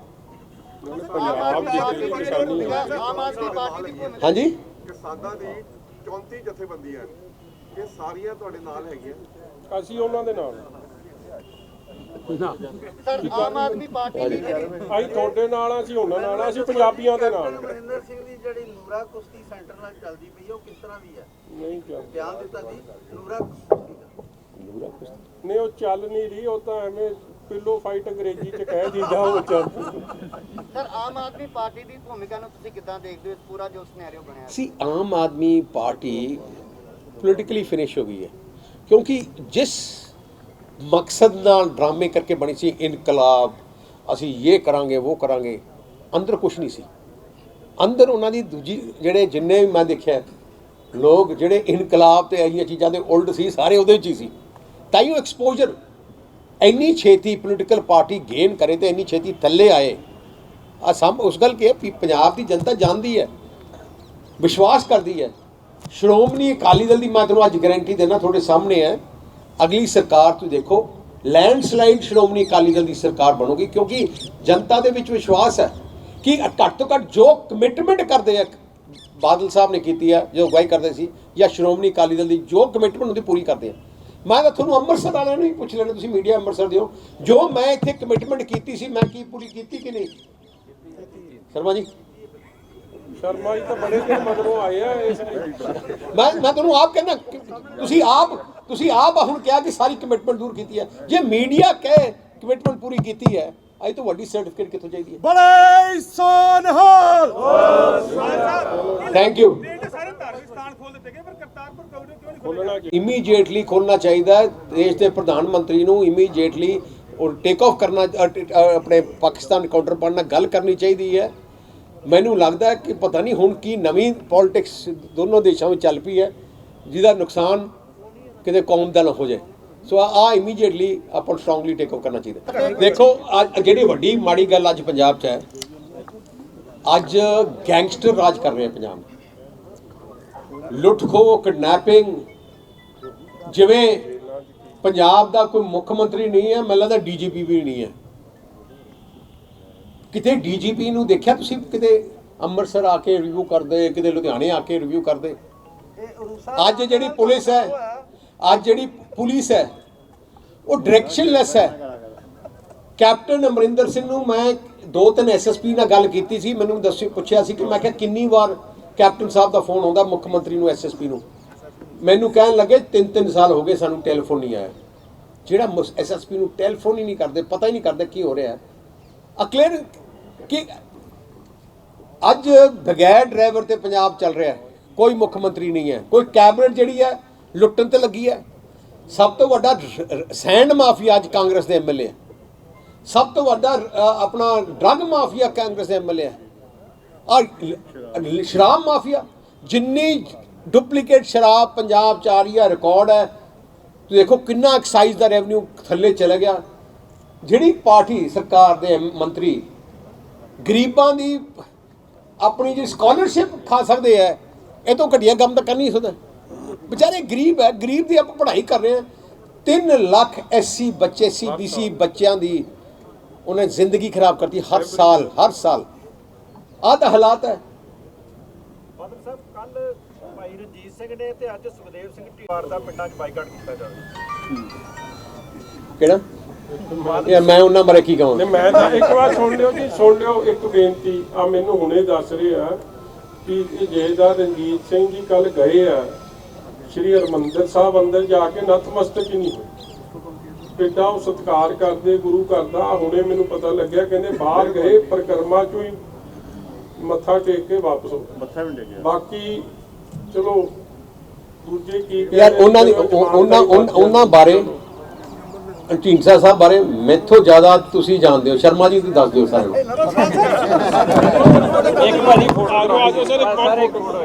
ਪੰਜਾਬ ਦੀ ਜਿਹੜੀ ਕਿਸਾਨੀ ਹੈ ਆਮ ਆਦਮੀ ਪਾਰਟੀ ਦੀ ਭੂਮਿਕਾ ਹਾਂਜੀ ਕਿਸਾਨਾਂ ਦੀ 34 ਜਥੇਬੰਦੀਆਂ ਇਹ ਸਾਰੀਆਂ ਤੁਹਾਡੇ ਨਾਲ ਹੈਗੀਆਂ। ਅਸੀਂ ਉਹਨਾਂ ਦੇ ਨਾਲ ਸਰ ਆਮ ਆਦਮੀ ਪਾਰਟੀ ਦੀ ਜਿਹੜੀ ਅਸੀਂ ਤੁਹਾਡੇ ਨਾਲ ਆ, ਅਸੀਂ ਉਹਨਾਂ ਨਾਲ ਆ, ਅਸੀਂ ਪੰਜਾਬੀਆਂ ਦੇ ਨਾਲ ਅਮਰਿੰਦਰ ਸਿੰਘ ਦੀ ਜਿਹੜੀ ਨੂਰਾ ਕੁਸ਼ਤੀ ਸੈਂਟਰ ਨਾਲ ਚੱਲਦੀ ਪਈ ਉਹ ਕਿਸ ਤਰ੍ਹਾਂ ਦੀ ਹੈ? ਨਹੀਂ ਚੱਲ ਬਿਆਨ ਦਿੱਤਾ ਸੀ ਨੂਰਾ ਕੁਸ਼ਤੀ ਦਾ। ਨਹੀਂ ਉਹ ਚੱਲ ਨਹੀਂ ਰਹੀ, ਉਹ ਤਾਂ ਐਵੇਂ ਪਿੱਲੋ ਫਾਈਟ ਅੰਗਰੇਜ਼ੀ ਚ ਕਹਿ ਦਿੰਦਾ ਉਹ ਚੱਲ। ਸਰ ਆਮ ਆਦਮੀ ਪਾਰਟੀ ਦੀ ਭੂਮਿਕਾ ਨੂੰ ਤੁਸੀਂ ਕਿੱਦਾਂ ਦੇਖਦੇ ਹੋ ਇਸ ਪੂਰਾ ਜੋ ਸਿਨੈਰੀਓ ਬਣਿਆ? ਸੀ Aam Aadmi party politically finish ਹੋ ਗਈ ਹੈ ਕਿਉਂਕਿ ਜਿਸ ਮਕਸਦ ਨਾਲ ਡਰਾਮੇ ਕਰਕੇ ਬਣੀ ਸੀ ਇਨਕਲਾਬ, ਅਸੀਂ ਇਹ ਕਰਾਂਗੇ ਉਹ ਕਰਾਂਗੇ, ਅੰਦਰ ਕੁਝ ਨਹੀਂ ਸੀ। ਅੰਦਰ ਉਹਨਾਂ ਦੀ ਦੂਜੀ ਜਿਹੜੇ ਜਿੰਨੇ ਵੀ ਮੈਂ ਦੇਖਿਆ ਲੋਕ ਜਿਹੜੇ ਇਨਕਲਾਬ ਤੇ ਆਈਆਂ ਚੀਜ਼ਾਂ ਦੇ ਉਲਟ ਸੀ, ਸਾਰੇ ਉਹਦੇ ਵਿੱਚ ਹੀ ਸੀ। ਤਾਈਓ ਐਕਸਪੋਜ਼ਰ ਇੰਨੀ ਛੇਤੀ ਪੋਲੀਟੀਕਲ ਪਾਰਟੀ ਗੇਨ ਕਰੇ ਤੇ ਇੰਨੀ ਛੇਤੀ ਥੱਲੇ ਆਏ। ਆ ਸਭ ਉਸ ਗੱਲ ਕਿ ਪੰਜਾਬ ਦੀ ਜਨਤਾ ਜਾਣਦੀ ਹੈ, ਵਿਸ਼ਵਾਸ ਕਰਦੀ ਹੈ। ਸ਼੍ਰੋਮਣੀ ਅਕਾਲੀ ਦਲ ਦੀ ਮੈਂ ਤੁਹਾਨੂੰ ਅੱਜ ਗਾਰੰਟੀ ਦੇਣਾ ਤੁਹਾਡੇ ਸਾਹਮਣੇ ਹੈ, ਅਗਲੀ ਸਰਕਾਰ ਤੁਸੀਂ ਦੇਖੋ ਲੈਂਡਸਲਾਈਡ ਸ਼੍ਰੋਮਣੀ ਅਕਾਲੀ ਦਲ ਦੀ ਸਰਕਾਰ ਬਣੂਗੀ ਕਿਉਂਕਿ ਜਨਤਾ ਦੇ ਵਿੱਚ ਵਿਸ਼ਵਾਸ ਹੈ ਕਿ ਘੱਟ ਤੋਂ ਘੱਟ ਜੋ ਕਮਿਟਮੈਂਟ ਕਰਦੇ ਆ ਬਾਦਲ ਸਾਹਿਬ ਨੇ ਕੀਤੀ ਹੈ, ਜੋ ਅਗਵਾਈ ਕਰਦੇ ਸੀ, ਜਾਂ ਸ਼੍ਰੋਮਣੀ ਅਕਾਲੀ ਦਲ ਦੀ ਜੋ ਕਮਿਟਮੈਂਟ ਹੁੰਦੀ ਪੂਰੀ ਕਰਦੇ ਆ। ਮੈਂ ਤਾਂ ਤੁਹਾਨੂੰ ਅੰਮ੍ਰਿਤਸਰ ਵਾਲਿਆਂ ਨੂੰ ਹੀ ਪੁੱਛ ਲੈਣਾ, ਤੁਸੀਂ ਮੀਡੀਆ ਅੰਮ੍ਰਿਤਸਰ ਦਿਓ, ਜੋ ਮੈਂ ਇੱਥੇ ਕਮਿਟਮੈਂਟ ਕੀਤੀ ਸੀ ਮੈਂ ਕੀ ਪੂਰੀ ਕੀਤੀ ਕਿ ਨਹੀਂ? ਸ਼ਰਮਾ ਜੀ ਸ਼ਰਮਾ ਜੀ ਤਾਂ ਬੜੇ ਦਿਨ ਮਗਰੋਂ ਆਏ ਆ ਇਸ ਲਈ ਮੈਂ ਤੁਹਾਨੂੰ ਆਪ ਕਹਿੰਦਾ ਤੁਸੀਂ ਆਪ ਹੁਣ ਕਿਹਾ ਕਿ ਸਾਰੀ ਕਮਿਟਮੈਂਟ ਦੂਰ ਕੀਤੀ ਹੈ। ਜੇ ਮੀਡੀਆ ਕਹੇ ਕਮਿਟਮੈਂਟ ਪੂਰੀ ਕੀਤੀ ਹੈ, ਅਜੇ ਤੋਂ ਵੱਡੀ ਸਰਟੀਫਿਕੇਟ ਕਿੱਥੋਂ ਚਾਹੀਦੀ ਹੈ? ਬੜੇ ਸੋਨਹਾਲ ਥੈਂਕ ਯੂ। ਸਾਰੇ ਧਾਰਮਿਕ ਸਥਾਨ ਖੋਲ ਦਿੱਤੇ ਗਏ ਪਰ ਕਰਤਾਰਪੁਰ ਕੋਰੀਡੋਰ ਕਿਉਂ ਨਹੀਂ ਖੋਲਣਾ ਕੀ ਇਮੀਡੀਏਟਲੀ ਖੋਲ੍ਹਣਾ ਚਾਹੀਦਾ ਹੈ। ਦੇਸ਼ ਦੇ ਪ੍ਰਧਾਨ ਮੰਤਰੀ ਨੂੰ ਇਮੀਡੀਏਟਲੀ ਔਰ ਟੇਕ ਆਫ ਕਰਨਾ, ਆਪਣੇ ਪਾਕਿਸਤਾਨ ਕਾਊਂਟਰ ਪਾਰਟ ਨਾਲ ਗੱਲ ਕਰਨੀ ਚਾਹੀਦੀ ਹੈ। ਮੈਨੂੰ ਲੱਗਦਾ ਕਿ ਪਤਾ ਨਹੀਂ ਹੁਣ ਕੀ ਨਵੀਂ ਪੋਲਿਟਿਕਸ ਦੋਨੋਂ ਦੇਸ਼ਾਂ ਵਿੱਚ ਚੱਲ ਪਈ ਹੈ ਜਿਹਦਾ ਨੁਕਸਾਨ ਕਿਤੇ ਕੌਮ ਦਾ ਨਾ ਹੋ ਜਾਏ। ਸੋ ਆ ਇਮੀਡੀਏਟਲੀ ਆਪਾਂ ਸਟਰੋਂਗਲੀ ਟੇਕ ਆਫ ਕਰਨਾ ਚਾਹੀਦਾ। ਦੇਖੋ ਅੱਜ ਜਿਹੜੀ ਵੱਡੀ ਮਾੜੀ ਗੱਲ ਅੱਜ ਪੰਜਾਬ 'ਚ ਹੈ, ਅੱਜ ਗੈਂਗਸਟਰ ਰਾਜ ਕਰ ਰਹੇ ਆ ਪੰਜਾਬ, ਲੁੱਟ ਖੋਹ, ਕਿਡਨੈਪਿੰਗ। ਜਿਵੇਂ ਪੰਜਾਬ ਦਾ ਕੋਈ ਮੁੱਖ ਮੰਤਰੀ ਨਹੀਂ ਹੈ, ਮੈਨੂੰ ਲੱਗਦਾ ਡੀਜੀਪੀ ਵੀ ਨਹੀਂ ਹੈ। ਕਿਤੇ ਡੀਜੀਪੀ ਨੂੰ ਦੇਖਿਆ ਤੁਸੀਂ ਕਿਤੇ ਅੰਮ੍ਰਿਤਸਰ ਆ ਕੇ ਰਿਵਿਊ ਕਰਦੇ, ਕਿਤੇ ਲੁਧਿਆਣੇ ਆ ਕੇ ਰਿਵਿਊ ਕਰਦੇ? ਅੱਜ ਜਿਹੜੀ ਪੁਲਿਸ ਹੈ ਉਹ ਡਾਇਰੈਕਸ਼ਨਲੈਸ ਹੈ। ਕੈਪਟਨ ਅਮਰਿੰਦਰ ਸਿੰਘ ਨੂੰ ਮੈਂ 2-3 ਐਸਐਸਪੀ ਨਾਲ ਗੱਲ ਕੀਤੀ ਸੀ, ਮੈਨੂੰ ਪੁੱਛਿਆ ਸੀ ਕਿ ਮੈਂ ਕਿਹਾ ਕਿੰਨੀ ਵਾਰ ਕੈਪਟਨ ਸਾਹਿਬ ਦਾ ਫੋਨ ਆਉਂਦਾ ਮੁੱਖ ਮੰਤਰੀ ਨੂੰ, ਐਸਐਸਪੀ ਨੂੰ? ਮੈਨੂੰ ਕਹਿਣ ਲੱਗੇ 3-3 ਸਾਲ ਹੋ ਗਏ ਸਾਨੂੰ ਟੈਲੀਫੋਨ ਨਹੀਂ ਆਇਆ। ਜਿਹੜਾ ਐਸਐਸਪੀ ਨੂੰ ਟੈਲੀਫੋਨ ਹੀ ਨਹੀਂ ਕਰਦੇ, ਪਤਾ ਹੀ ਨਹੀਂ ਕਰਦੇ ਕੀ ਹੋ ਰਿਹਾ। ਕਲੀਅਰ ਕਿ ਅੱਜ ਬਗੈਰ ਡਰਾਈਵਰ ਤੇ ਪੰਜਾਬ ਚੱਲ ਰਿਹਾ, ਕੋਈ ਮੁੱਖ ਮੰਤਰੀ ਨਹੀਂ ਹੈ, ਕੋਈ ਕੈਬਨਿਟ ਜਿਹੜੀ ਹੈ ਲੁੱਟਣ ਤੇ ਲੱਗੀ ਹੈ। ਸਭ ਤੋਂ ਵੱਡਾ ਸੈਂਡ ਮਾਫੀਆ ਅੱਜ ਕਾਂਗਰਸ ਦੇ ਐਮਐਲਏ ਹੈ, ਸਭ ਤੋਂ ਵੱਡਾ ਆਪਣਾ ਡਰੱਗ ਮਾਫੀਆ ਕਾਂਗਰਸ ਦੇ ਐਮਐਲਏ ਹੈ, ਔਰ ਸ਼ਰਾਬ ਮਾਫੀਆ। ਜਿੰਨੀ ਡੁਪਲੀਕੇਟ ਸ਼ਰਾਬ ਪੰਜਾਬ 'ਚ ਆ ਰਹੀ ਹੈ, ਰਿਕਾਰਡ ਹੈ। ਤੁਸੀਂ ਦੇਖੋ ਕਿੰਨਾ ਐਕਸਾਈਜ਼ ਦਾ ਰੈਵਨਿਊ ਥੱਲੇ ਚਲਾ ਗਿਆ। ਜਿਹੜੀ ਪਾਰਟੀ ਸਰਕਾਰ ਦੇ ਮੰਤਰੀ ਗਰੀਬਾਂ ਦੀ ਆਪਣੀ ਜਿਹੜੀ ਸਕਾਲਰਸ਼ਿਪ ਖਾ ਸਕਦੇ ਹੈ, ਇਹ ਤੋਂ ਘਟੀਆ ਕੰਮ ਤਾਂ ਕਰ ਨਹੀਂ ਸਕਦਾ। ਵਿਚਾਰੇ ਗਰੀਬ ਹੈ, ਗਰੀਬ ਦੀ ਆਪਾਂ ਪੜ੍ਹਾਈ ਕਰ ਰਹੇ ਹਾਂ। 3 ਲੱਖ ਐਸਸੀ ਬੱਚੇ, ਸੀਬੀਸੀ ਬੱਚਿਆਂ ਦੀ ਉਹਨੇ ਜ਼ਿੰਦਗੀ ਖਰਾਬ ਕਰਤੀ ਹਰ ਸਾਲ। ਆਹ ਤਾਂ ਹਾਲਾਤ ਹੈ। ਬਾਦਲ ਸਾਹਿਬ ਕੱਲ ਭਾਈ ਰਣਜੀਤ ਸਿੰਘ ਨੇ ਤੇ ਅੱਜ ਸੁਖਦੇਵ ਸਿੰਘ ਢੀਂਗਰਾ ਦਾ ਪਿੰਡਾਂ 'ਚ ਬਾਈਕਾਟ ਕੀਤਾ ਜਾਵੇ। ਕਿਹੜਾ ਯਾਰ ਮੈਂ ਉਹਨਾਂ ਬਾਰੇ ਕੀ ਕਹਾਂ? ਨਹੀਂ ਮੈਂ ਤਾਂ ਇੱਕ ਵਾਰ ਸੁਣ ਲਿਓ ਜੀ, ਸੁਣ ਲਿਓ ਇੱਕ ਬੇਨਤੀ ਆ। ਮੈਨੂੰ ਹੁਣੇ ਦੱਸ ਰਹੇ ਆ ਕਿ ਜਥੇਦਾਰ ਰਣਜੀਤ ਸਿੰਘ ਜੀ ਕੱਲ ਗਏ ਆ ਸ਼੍ਰੀ ਹਰਿਮੰਦਰ ਸਾਹਿਬ, ਅੰਦਰ ਜਾ ਕੇ ਨਤਮਸਤਕ ਹੀ ਨਹੀਂ ਹੋਏ। ਏਡਾ ਉਹ ਸਤਿਕਾਰ ਕਰਦੇ ਗੁਰੂ ਘਰ ਦਾ। ਹੁਣੇ ਮੈਨੂੰ ਪਤਾ ਲੱਗਿਆ ਕਹਿੰਦੇ ਬਾਹਰ ਗਏ, ਪਰਿਕਰਮਾ ਚੋਂ ਹੀ ਮੱਥਾ ਟੇਕ ਕੇ ਵਾਪਸ ਹੋ ਮੱਥਾ ਵੀ ਟੇਕਿਆ। ਬਾਕੀ ਚਲੋ ਦੂਜੇ ਕੀ ਯਾਰ ਉਹਨਾਂ ਬਾਰੇ ਢੀਂਡਸਾ ਸਾਹਿਬ ਬਾਰੇ ਮੈਥੋਂ ਜ਼ਿਆਦਾ ਤੁਸੀਂ ਜਾਣਦੇ ਹੋ। ਸ਼ਰਮਾ ਜੀ ਤੁਸੀਂ ਦੱਸ ਦਿਓ ਸਾਨੂੰ। ਇੱਕ ਭਾਜੀ ਫੋਟੋ ਆ ਜਾਓ ਸਰ, ਇੱਕ ਫੋਟੋ।